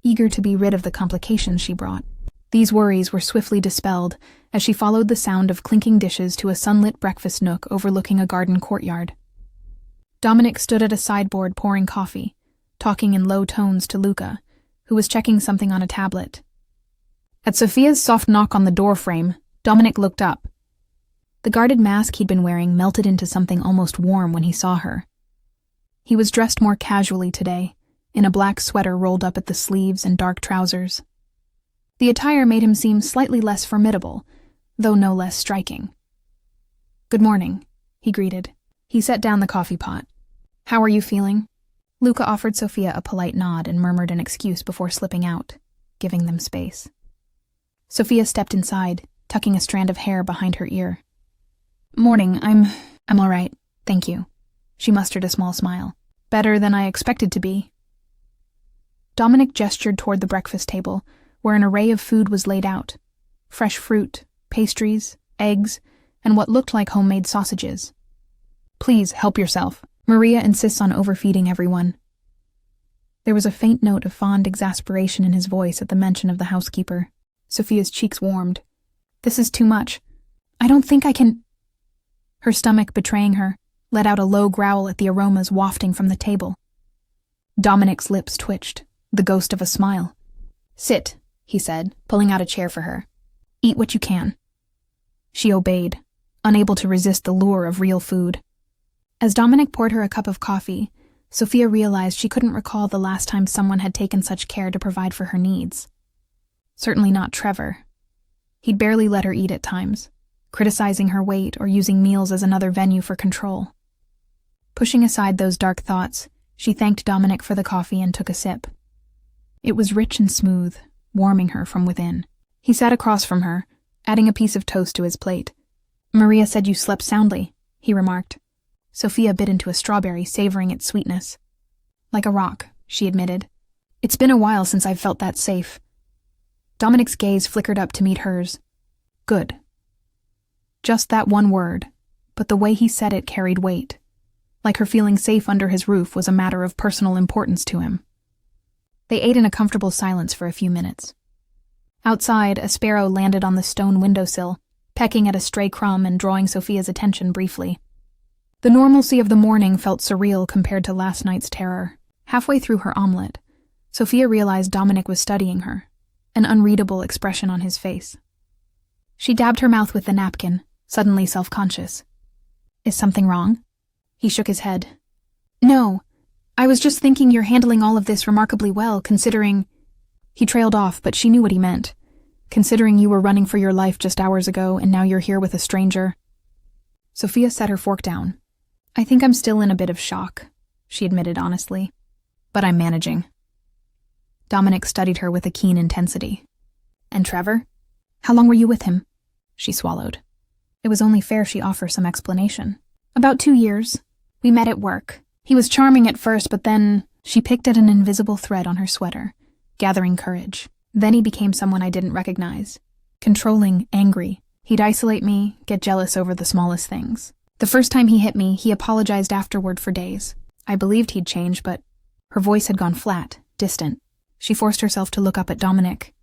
eager to be rid of the complications she brought. These worries were swiftly dispelled as she followed the sound of clinking dishes to a sunlit breakfast nook overlooking a garden courtyard. Dominic stood at a sideboard pouring coffee, talking in low tones to Luca, who was checking something on a tablet. At Sophia's soft knock on the door frame, Dominic looked up. The guarded mask he'd been wearing melted into something almost warm when he saw her. He was dressed more casually today, in a black sweater rolled up at the sleeves and dark trousers. The attire made him seem slightly less formidable, though no less striking. "Good morning," he greeted. He set down the coffee pot. "How are you feeling?" Luca offered Sophia a polite nod and murmured an excuse before slipping out, giving them space. Sophia stepped inside, tucking a strand of hair behind her ear. "Morning, I'm all right, thank you." She mustered a small smile. "Better than I expected to be." Dominic gestured toward the breakfast table, where an array of food was laid out. Fresh fruit, pastries, eggs, and what looked like homemade sausages. "Please, help yourself. Maria insists on overfeeding everyone." There was a faint note of fond exasperation in his voice at the mention of the housekeeper. Sophia's cheeks warmed. "This is too much. I don't think I can—" Her stomach, betraying her, let out a low growl at the aromas wafting from the table. Dominic's lips twitched, the ghost of a smile. "Sit," he said, pulling out a chair for her. "Eat what you can." She obeyed, unable to resist the lure of real food. As Dominic poured her a cup of coffee, Sophia realized she couldn't recall the last time someone had taken such care to provide for her needs. Certainly not Trevor. He'd barely let her eat at times, criticizing her weight or using meals as another venue for control. Pushing aside those dark thoughts, she thanked Dominic for the coffee and took a sip. It was rich and smooth, warming her from within. He sat across from her, adding a piece of toast to his plate. "Maria said you slept soundly," he remarked. Sophia bit into a strawberry, savoring its sweetness. "Like a rock," she admitted. "It's been a while since I've felt that safe." Dominic's gaze flickered up to meet hers. "Good." Just that one word, but the way he said it carried weight. Like her feeling safe under his roof was a matter of personal importance to him. They ate in a comfortable silence for a few minutes. Outside, a sparrow landed on the stone windowsill, pecking at a stray crumb and drawing Sophia's attention briefly. The normalcy of the morning felt surreal compared to last night's terror. Halfway through her omelet, Sophia realized Dominic was studying her, an unreadable expression on his face. She dabbed her mouth with the napkin, suddenly self-conscious. "Is something wrong?" He shook his head. "No, I was just thinking you're handling all of this remarkably well, considering—" He trailed off, but she knew what he meant. "Considering you were running for your life just hours ago, and now you're here with a stranger." Sophia set her fork down. "I think I'm still in a bit of shock," she admitted honestly. "But I'm managing." Dominic studied her with a keen intensity. "And Trevor? How long were you with him?" She swallowed. It was only fair she offer some explanation. "About 2 years. We met at work. He was charming at first, but then—" She picked at an invisible thread on her sweater, gathering courage. "Then he became someone I didn't recognize. Controlling, angry. He'd isolate me, get jealous over the smallest things. The first time he hit me, he apologized afterward for days. I believed he'd change, but—" Her voice had gone flat, distant. She forced herself to look up at Dominic.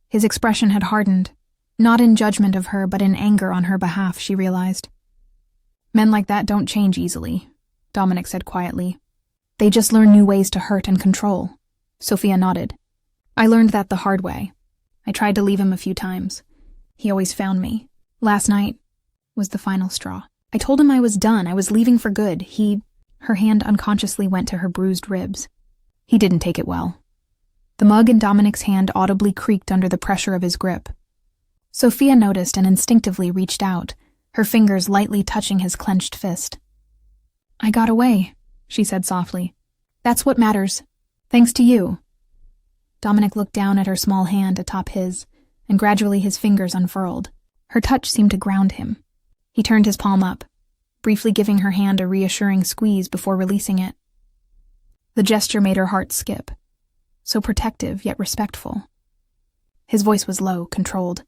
His expression had hardened, not in judgment of her, but in anger on her behalf, she realized. "Men like that don't change easily," Dominic said quietly. "They just learn new ways to hurt and control." Sophia nodded. "I learned that the hard way. I tried to leave him a few times. He always found me. Last night was the final straw. I told him I was done, I was leaving for good. Her hand unconsciously went to her bruised ribs. He didn't take it well. The mug in Dominic's hand audibly creaked under the pressure of his grip. Sophia noticed and instinctively reached out, her fingers lightly touching his clenched fist. "I got away," she said softly. "That's what matters. Thanks to you." Dominic looked down at her small hand atop his, and gradually his fingers unfurled. Her touch seemed to ground him. He turned his palm up. briefly giving her hand a reassuring squeeze before releasing it. The gesture made her heart skip. So protective, yet respectful. His voice was low, controlled.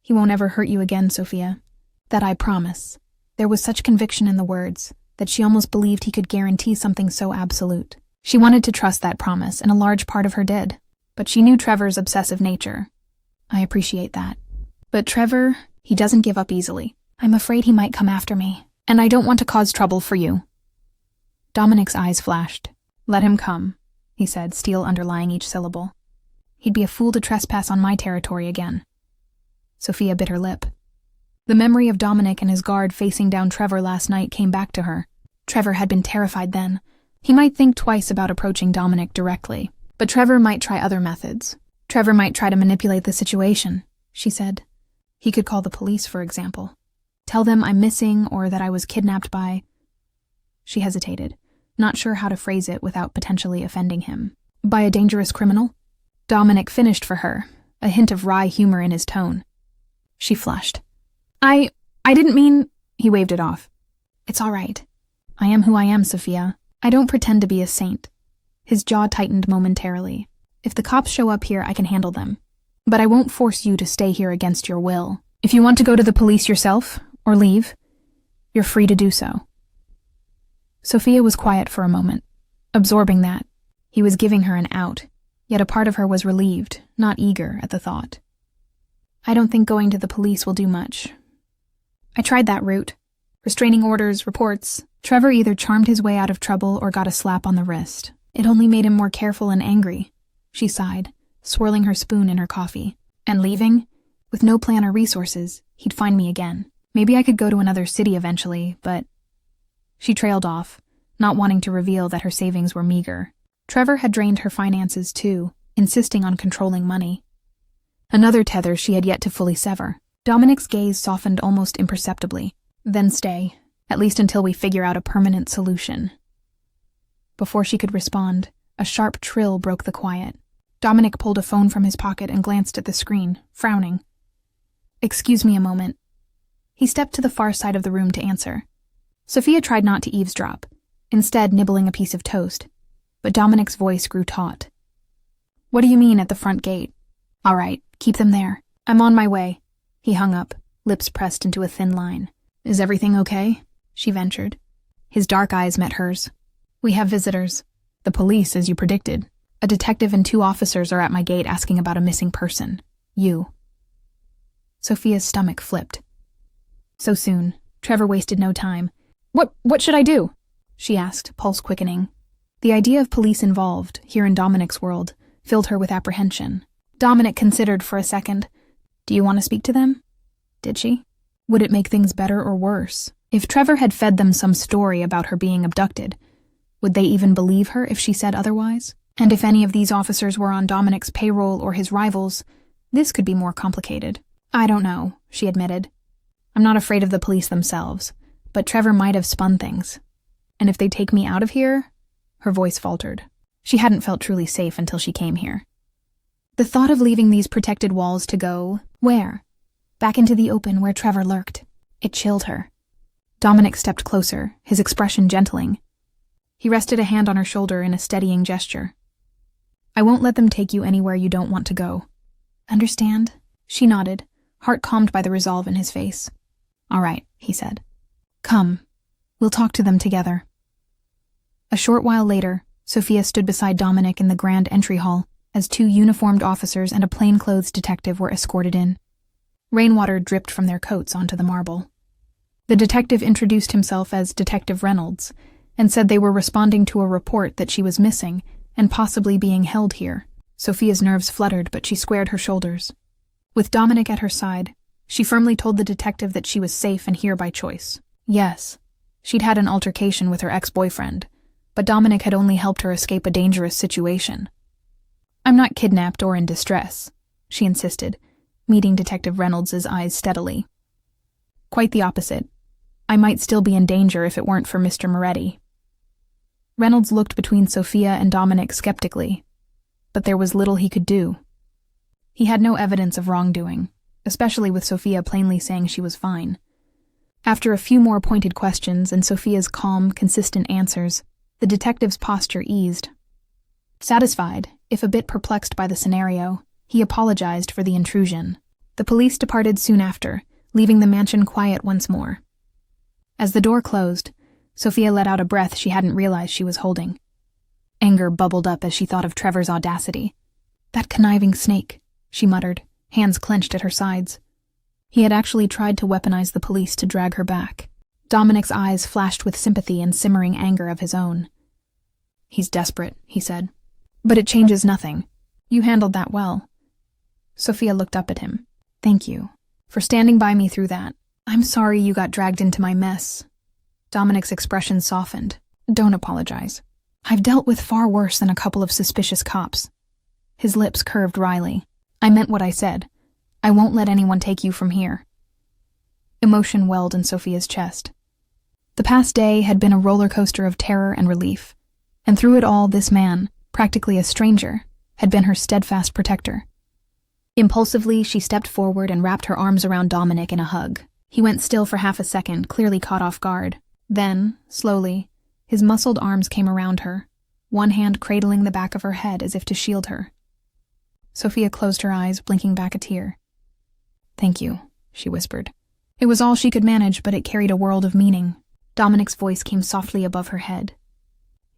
"He won't ever hurt you again, Sophia. That I promise." There was such conviction in the words that she almost believed he could guarantee something so absolute. She wanted to trust that promise, and a large part of her did. But she knew Trevor's obsessive nature. "I appreciate that. But Trevor, he doesn't give up easily. I'm afraid he might come after me, and I don't want to cause trouble for you." Dominic's eyes flashed. "Let him come," he said, steel underlying each syllable. "He'd be a fool to trespass on my territory again." Sophia bit her lip. The memory of Dominic and his guard facing down Trevor last night came back to her. Trevor had been terrified then. He might think twice about approaching Dominic directly, but Trevor might try other methods. Trevor might try to manipulate the situation, she said. He could call the police, for example. Tell them I'm missing or that I was kidnapped by... She hesitated, not sure how to phrase it without potentially offending him. By a dangerous criminal? Dominic finished for her, a hint of wry humor in his tone. She flushed. I didn't mean... He waved it off. "It's all right. I am who I am, Sophia. I don't pretend to be a saint." His jaw tightened momentarily. "If the cops show up here, I can handle them. But I won't force you to stay here against your will. If you want to go to the police yourself, or leave, you're free to do so." Sophia was quiet for a moment, absorbing that. He was giving her an out, yet a part of her was relieved, not eager at the thought. "I don't think going to the police will do much. I tried that route. Restraining orders, reports. Trevor either charmed his way out of trouble or got a slap on the wrist. It only made him more careful and angry." She sighed, swirling her spoon in her coffee. "And leaving? With no plan or resources, he'd find me again. Maybe I could go to another city eventually, but..." She trailed off, not wanting to reveal that her savings were meager. Trevor had drained her finances too, insisting on controlling money. Another tether she had yet to fully sever. Dominic's gaze softened almost imperceptibly. "Then stay, at least until we figure out a permanent solution." Before she could respond, a sharp trill broke the quiet. Dominic pulled a phone from his pocket and glanced at the screen, frowning. "Excuse me a moment." He stepped to the far side of the room to answer. Sophia tried not to eavesdrop, instead nibbling a piece of toast, but Dominic's voice grew taut. "What do you mean at the front gate?" "All right, keep them there. I'm on my way." He hung up, lips pressed into a thin line. "Is everything okay?" she ventured. His dark eyes met hers. "We have visitors. The police, as you predicted. A detective and 2 officers are at my gate asking about a missing person. You." Sophia's stomach flipped. So soon, Trevor wasted no time. What should I do?" she asked, pulse quickening. The idea of police involved, here in Dominic's world, filled her with apprehension. Dominic considered for a second. "Do you want to speak to them?" Did she? Would it make things better or worse? If Trevor had fed them some story about her being abducted, would they even believe her if she said otherwise? And if any of these officers were on Dominic's payroll or his rivals, this could be more complicated. "I don't know," she admitted. "I'm not afraid of the police themselves, but Trevor might have spun things. And if they take me out of here..." Her voice faltered. She hadn't felt truly safe until she came here. The thought of leaving these protected walls to go... where? Back into the open where Trevor lurked. It chilled her. Dominic stepped closer, his expression gentling. He rested a hand on her shoulder in a steadying gesture. "I won't let them take you anywhere you don't want to go." "Understand?" She nodded, heart calmed by the resolve in his face. "All right," he said. "Come. We'll talk to them together." A short while later, Sophia stood beside Dominic in the grand entry hall as 2 uniformed officers and a plainclothes detective were escorted in. Rainwater dripped from their coats onto the marble. The detective introduced himself as Detective Reynolds and said they were responding to a report that she was missing and possibly being held here. Sophia's nerves fluttered, but she squared her shoulders. With Dominic at her side, she firmly told the detective that she was safe and here by choice. Yes, she'd had an altercation with her ex-boyfriend, but Dominic had only helped her escape a dangerous situation. "I'm not kidnapped or in distress," she insisted, meeting Detective Reynolds' eyes steadily. "Quite the opposite. I might still be in danger if it weren't for Mr. Moretti." Reynolds looked between Sophia and Dominic skeptically, but there was little he could do. He had no evidence of wrongdoing, especially with Sophia plainly saying she was fine. After a few more pointed questions and Sophia's calm, consistent answers, the detective's posture eased. Satisfied, if a bit perplexed by the scenario, he apologized for the intrusion. The police departed soon after, leaving the mansion quiet once more. As the door closed, Sophia let out a breath she hadn't realized she was holding. Anger bubbled up as she thought of Trevor's audacity. "That conniving snake," she muttered, hands clenched at her sides. He had actually tried to weaponize the police to drag her back. Dominic's eyes flashed with sympathy and simmering anger of his own. "He's desperate," he said. "But it changes nothing. You handled that well." Sophia looked up at him. "Thank you for standing by me through that. I'm sorry you got dragged into my mess." Dominic's expression softened. "Don't apologize. I've dealt with far worse than a couple of suspicious cops." His lips curved wryly. "I meant what I said. I won't let anyone take you from here." Emotion welled in Sophia's chest. The past day had been a roller coaster of terror and relief, and through it all this man, practically a stranger, had been her steadfast protector. Impulsively, she stepped forward and wrapped her arms around Dominic in a hug. He went still for half a second, clearly caught off guard. Then, slowly, his muscled arms came around her, one hand cradling the back of her head as if to shield her. Sophia closed her eyes, blinking back a tear. "Thank you," she whispered. It was all she could manage, but it carried a world of meaning. Dominic's voice came softly above her head.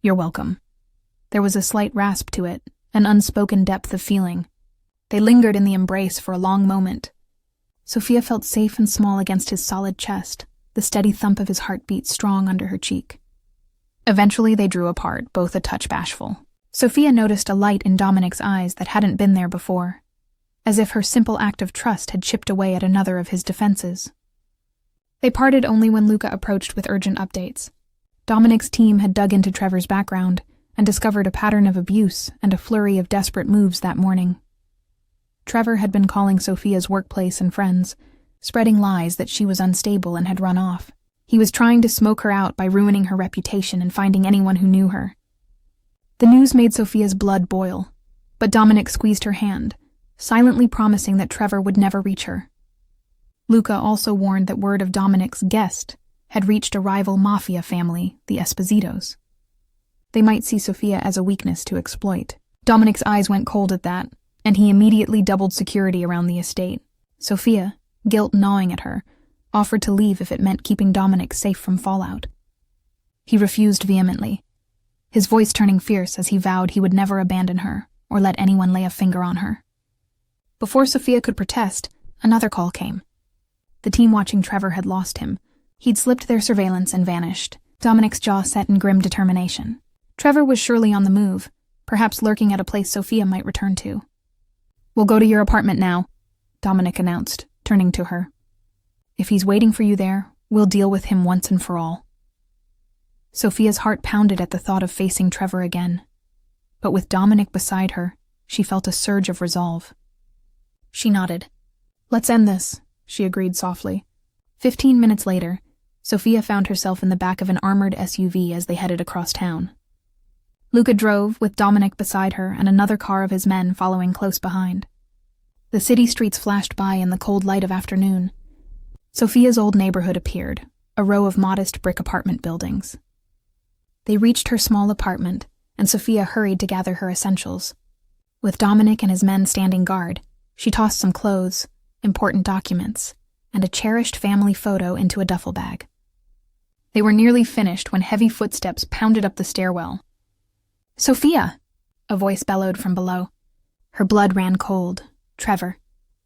"You're welcome." There was a slight rasp to it, an unspoken depth of feeling. They lingered in the embrace for a long moment. Sophia felt safe and small against his solid chest, the steady thump of his heartbeat strong under her cheek. Eventually they drew apart, both a touch bashful. Sophia noticed a light in Dominic's eyes that hadn't been there before, as if her simple act of trust had chipped away at another of his defenses. They parted only when Luca approached with urgent updates. Dominic's team had dug into Trevor's background and discovered a pattern of abuse and a flurry of desperate moves that morning. Trevor had been calling Sophia's workplace and friends, spreading lies that she was unstable and had run off. He was trying to smoke her out by ruining her reputation and finding anyone who knew her. The news made Sophia's blood boil, but Dominic squeezed her hand, silently promising that Trevor would never reach her. Luca also warned that word of Dominic's guest had reached a rival Mafia family, the Espositos. They might see Sophia as a weakness to exploit. Dominic's eyes went cold at that, and he immediately doubled security around the estate. Sophia, guilt gnawing at her, offered to leave if it meant keeping Dominic safe from fallout. He refused vehemently, his voice turning fierce as he vowed he would never abandon her or let anyone lay a finger on her. Before Sophia could protest, another call came. The team watching Trevor had lost him. He'd slipped their surveillance and vanished, Dominic's jaw set in grim determination. Trevor was surely on the move, perhaps lurking at a place Sophia might return to. "We'll go to your apartment now," Dominic announced, turning to her. "If he's waiting for you there, we'll deal with him once and for all." Sophia's heart pounded at the thought of facing Trevor again. But with Dominic beside her, she felt a surge of resolve. She nodded. "Let's end this," she agreed softly. 15 minutes later, Sophia found herself in the back of an armored SUV as they headed across town. Luca drove, with Dominic beside her and another car of his men following close behind. The city streets flashed by in the cold light of afternoon. Sophia's old neighborhood appeared, a row of modest brick apartment buildings. They reached her small apartment, and Sophia hurried to gather her essentials. With Dominic and his men standing guard, she tossed some clothes, important documents, and a cherished family photo into a duffel bag. They were nearly finished when heavy footsteps pounded up the stairwell. "Sophia!" a voice bellowed from below. Her blood ran cold. Trevor.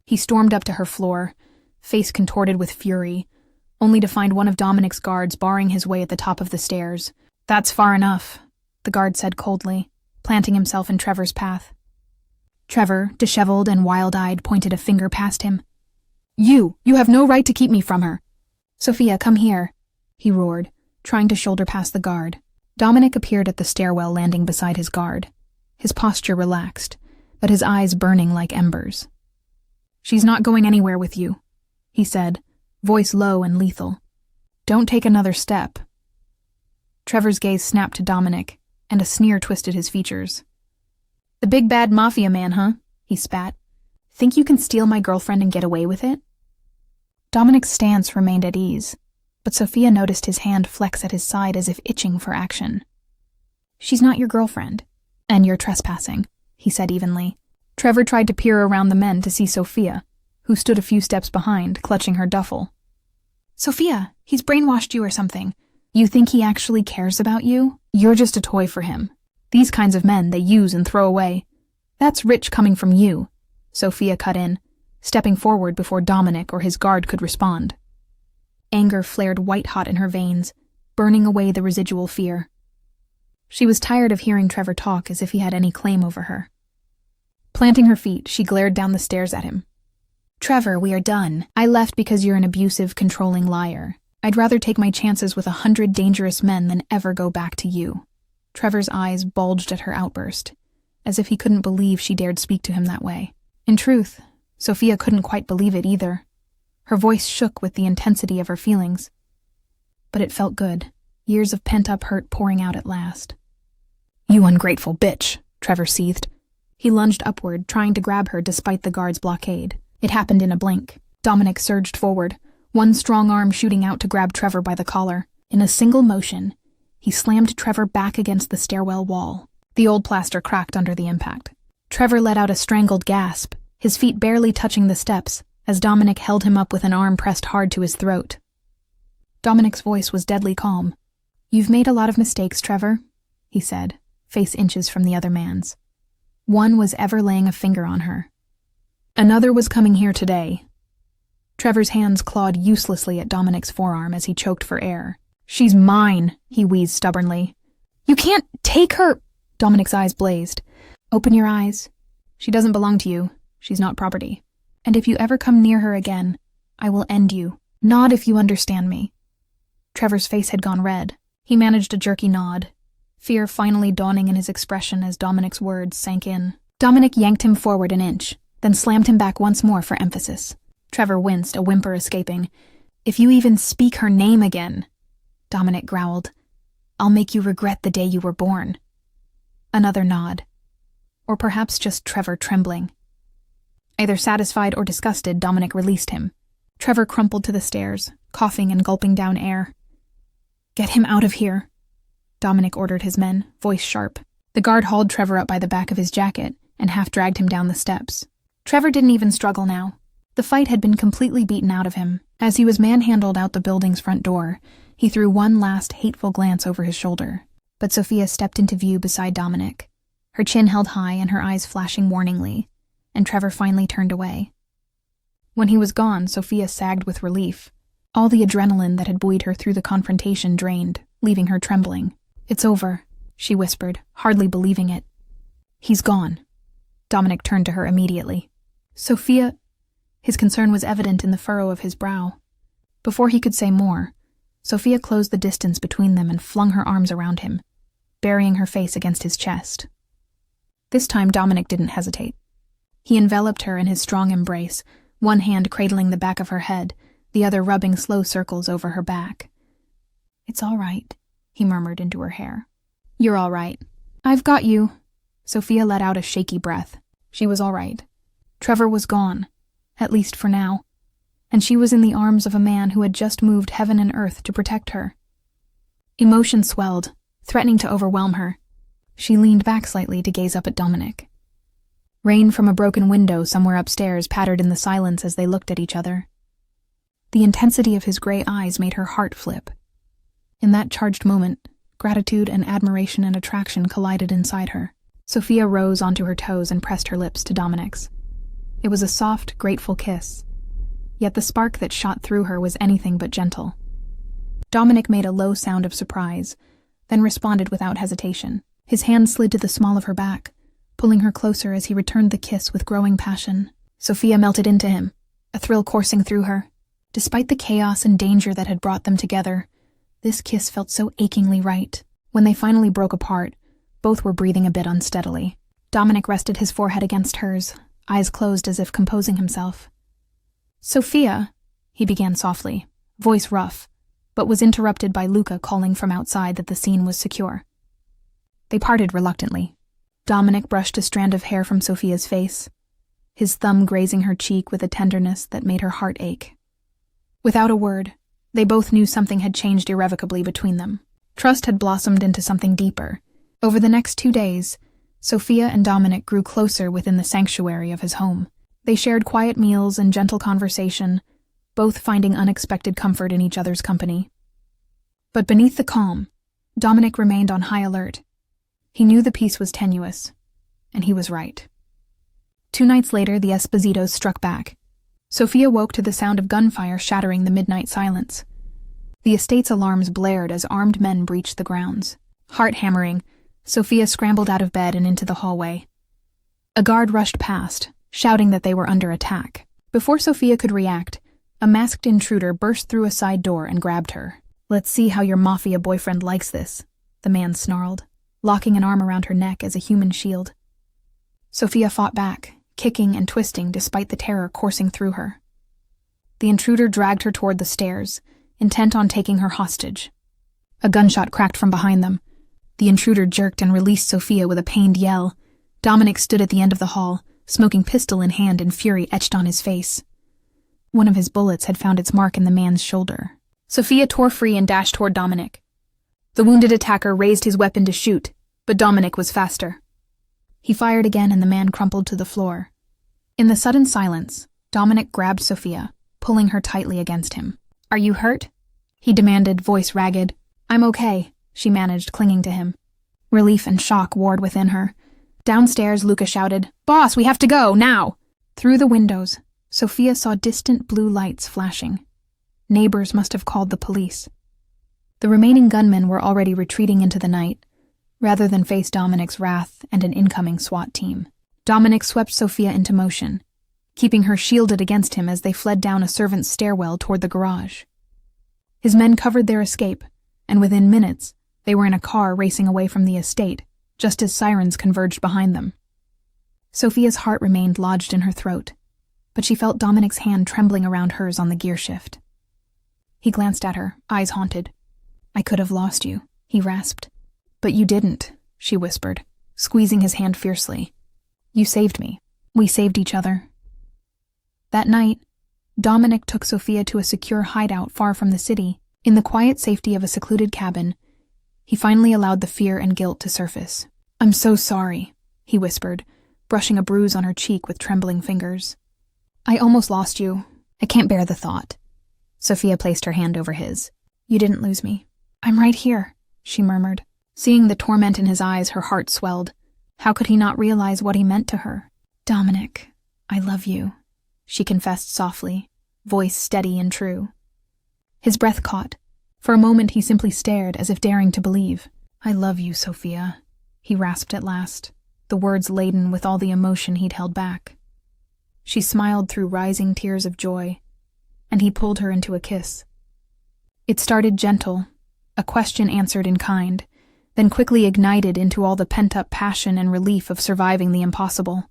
He stormed up to her floor, face contorted with fury, only to find one of Dominic's guards barring his way at the top of the stairs. "That's far enough," the guard said coldly, planting himself in Trevor's path. Trevor, disheveled and wild-eyed, pointed a finger past him. You have no right to keep me from her." "Sophia, come here," he roared, trying to shoulder past the guard. Dominic appeared at the stairwell landing beside his guard, his posture relaxed, but his eyes burning like embers. "She's not going anywhere with you," he said, voice low and lethal. "Don't take another step." Trevor's gaze snapped to Dominic, and a sneer twisted his features. "The big bad Mafia man, huh?" he spat. "Think you can steal my girlfriend and get away with it?" Dominic's stance remained at ease. but Sophia noticed his hand flex at his side as if itching for action. "She's not your girlfriend, and you're trespassing," he said evenly. Trevor tried to peer around the men to see Sophia, who stood a few steps behind, clutching her duffel. "Sophia, he's brainwashed you or something. You think he actually cares about you? You're just a toy for him. These kinds of men they use and throw away. That's rich coming from you," Sophia cut in, stepping forward before Dominic or his guard could respond. Anger flared white-hot in her veins, burning away the residual fear. She was tired of hearing Trevor talk as if he had any claim over her. Planting her feet, she glared down the stairs at him. "Trevor, we are done. I left because you're an abusive, controlling liar. I'd rather take my chances with 100 dangerous men than ever go back to you." Trevor's eyes bulged at her outburst, as if he couldn't believe she dared speak to him that way. In truth, Sophia couldn't quite believe it either. Her voice shook with the intensity of her feelings. But it felt good, years of pent-up hurt pouring out at last. "You ungrateful bitch," Trevor seethed. He lunged upward, trying to grab her despite the guard's blockade. It happened in a blink. Dominic surged forward, one strong arm shooting out to grab Trevor by the collar. In a single motion, he slammed Trevor back against the stairwell wall. The old plaster cracked under the impact. Trevor let out a strangled gasp, his feet barely touching the steps, as Dominic held him up with an arm pressed hard to his throat. Dominic's voice was deadly calm. "You've made a lot of mistakes, Trevor," he said, face inches from the other man's. One was ever laying a finger on her. Another was coming here today. Trevor's hands clawed uselessly at Dominic's forearm as he choked for air. "She's mine," he wheezed stubbornly. "You can't take her!" Dominic's eyes blazed. "Open your eyes. She doesn't belong to you. She's not property. And if you ever come near her again, I will end you. Nod if you understand me." Trevor's face had gone red. He managed a jerky nod, fear finally dawning in his expression as Dominic's words sank in. Dominic yanked him forward an inch, then slammed him back once more for emphasis. Trevor winced, a whimper escaping. "If you even speak her name again," Dominic growled, "I'll make you regret the day you were born." Another nod. Or perhaps just Trevor trembling. Either satisfied or disgusted, Dominic released him. Trevor crumpled to the stairs, coughing and gulping down air. "Get him out of here," Dominic ordered his men, voice sharp. The guard hauled Trevor up by the back of his jacket and half-dragged him down the steps. Trevor didn't even struggle now. The fight had been completely beaten out of him. As he was manhandled out the building's front door, he threw one last hateful glance over his shoulder. But Sophia stepped into view beside Dominic, her chin held high and her eyes flashing warningly, and Trevor finally turned away. When he was gone, Sophia sagged with relief. All the adrenaline that had buoyed her through the confrontation drained, leaving her trembling. "It's over," she whispered, hardly believing it. "He's gone." Dominic turned to her immediately. "Sophia..." His concern was evident in the furrow of his brow. Before he could say more, Sophia closed the distance between them and flung her arms around him, burying her face against his chest. This time Dominic didn't hesitate. He enveloped her in his strong embrace, one hand cradling the back of her head, the other rubbing slow circles over her back. "It's all right," he murmured into her hair. "You're all right. I've got you." Sophia let out a shaky breath. She was all right. Trevor was gone, at least for now, and she was in the arms of a man who had just moved heaven and earth to protect her. Emotion swelled, threatening to overwhelm her. She leaned back slightly to gaze up at Dominic. Rain from a broken window somewhere upstairs pattered in the silence as they looked at each other. The intensity of his gray eyes made her heart flip. In that charged moment, gratitude and admiration and attraction collided inside her. Sophia rose onto her toes and pressed her lips to Dominic's. It was a soft, grateful kiss, yet the spark that shot through her was anything but gentle. Dominic made a low sound of surprise, then responded without hesitation. His hand slid to the small of her back, pulling her closer as he returned the kiss with growing passion. Sophia melted into him, a thrill coursing through her. Despite the chaos and danger that had brought them together, this kiss felt so achingly right. When they finally broke apart, both were breathing a bit unsteadily. Dominic rested his forehead against hers, eyes closed as if composing himself. "Sophia," he began softly, voice rough, but was interrupted by Luca calling from outside that the scene was secure. They parted reluctantly. Dominic brushed a strand of hair from Sophia's face, his thumb grazing her cheek with a tenderness that made her heart ache. Without a word, They both knew something had changed irrevocably between them. Trust had blossomed into something deeper. Over the next 2 days, Sophia and Dominic grew closer within the sanctuary of his home. They shared quiet meals and gentle conversation, both finding unexpected comfort in each other's company. But beneath the calm, Dominic remained on high alert. He knew the peace was tenuous, and he was right. 2 nights later, the Espositos struck back. Sophia woke to the sound of gunfire shattering the midnight silence. The estate's alarms blared as armed men breached the grounds. Heart-hammering, Sophia scrambled out of bed and into the hallway. A guard rushed past, shouting that they were under attack. Before Sophia could react, a masked intruder burst through a side door and grabbed her. "Let's see how your Mafia boyfriend likes this," the man snarled, locking an arm around her neck as a human shield. Sophia fought back, kicking and twisting despite the terror coursing through her. The intruder dragged her toward the stairs, intent on taking her hostage. A gunshot cracked from behind them. The intruder jerked and released Sophia with a pained yell. Dominic stood at the end of the hall, smoking pistol in hand and fury etched on his face. One of his bullets had found its mark in the man's shoulder. Sophia tore free and dashed toward Dominic. The wounded attacker raised his weapon to shoot, but Dominic was faster. He fired again and the man crumpled to the floor. In the sudden silence, Dominic grabbed Sophia, pulling her tightly against him. "Are you hurt?" he demanded, voice ragged. "I'm okay," she managed, clinging to him. Relief and shock warred within her. Downstairs, Luca shouted, "Boss, we have to go, now!" Through the windows, Sophia saw distant blue lights flashing. Neighbors must have called the police. The remaining gunmen were already retreating into the night, rather than face Dominic's wrath and an incoming SWAT team. Dominic swept Sophia into motion, keeping her shielded against him as they fled down a servant's stairwell toward the garage. His men covered their escape, and within minutes, they were in a car racing away from the estate, just as sirens converged behind them. Sophia's heart remained lodged in her throat, but she felt Dominic's hand trembling around hers on the gear shift. He glanced at her, eyes haunted. "I could have lost you," he rasped. "But you didn't," she whispered, squeezing his hand fiercely. "You saved me. We saved each other." That night, Dominic took Sophia to a secure hideout far from the city. In the quiet safety of a secluded cabin, he finally allowed the fear and guilt to surface. "I'm so sorry," he whispered, brushing a bruise on her cheek with trembling fingers. "I almost lost you. I can't bear the thought." Sophia placed her hand over his. "You didn't lose me. I'm right here," she murmured. Seeing the torment in his eyes, her heart swelled. How could he not realize what he meant to her? "Dominic, I love you," she confessed softly, voice steady and true. His breath caught. For a moment he simply stared, as if daring to believe. "I love you, Sophia," he rasped at last, the words laden with all the emotion he'd held back. She smiled through rising tears of joy, and he pulled her into a kiss. It started gentle, a question answered in kind, then quickly ignited into all the pent-up passion and relief of surviving the impossible.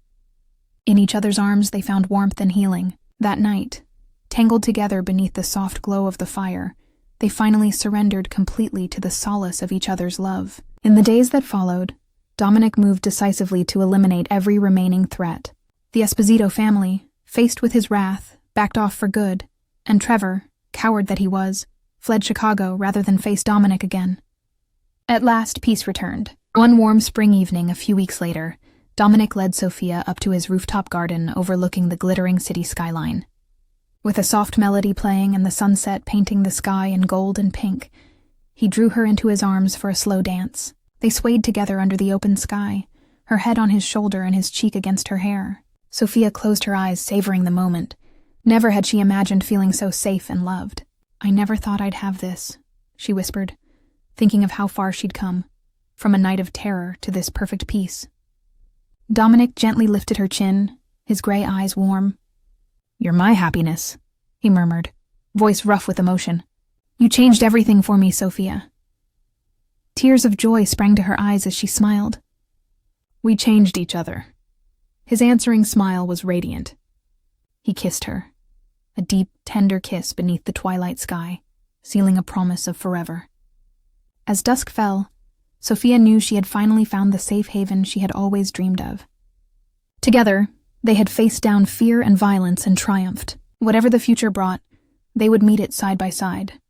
In each other's arms they found warmth and healing. That night, tangled together beneath the soft glow of the fire, they finally surrendered completely to the solace of each other's love. In the days that followed, Dominic moved decisively to eliminate every remaining threat. The Esposito family, faced with his wrath, backed off for good, and Trevor, coward that he was, fled Chicago rather than face Dominic again. At last, peace returned. One warm spring evening a few weeks later, Dominic led Sophia up to his rooftop garden overlooking the glittering city skyline. With a soft melody playing and the sunset painting the sky in gold and pink, he drew her into his arms for a slow dance. They swayed together under the open sky, her head on his shoulder and his cheek against her hair. Sophia closed her eyes, savoring the moment. Never had she imagined feeling so safe and loved. "I never thought I'd have this," she whispered, thinking of how far she'd come, from a night of terror to this perfect peace. Dominic gently lifted her chin, his gray eyes warm. "You're my happiness," he murmured, voice rough with emotion. "You changed everything for me, Sophia." Tears of joy sprang to her eyes as she smiled. "We changed each other." His answering smile was radiant. He kissed her, a deep, tender kiss beneath the twilight sky, sealing a promise of forever. As dusk fell, Sophia knew she had finally found the safe haven she had always dreamed of. Together, they had faced down fear and violence and triumphed. Whatever the future brought, they would meet it side by side.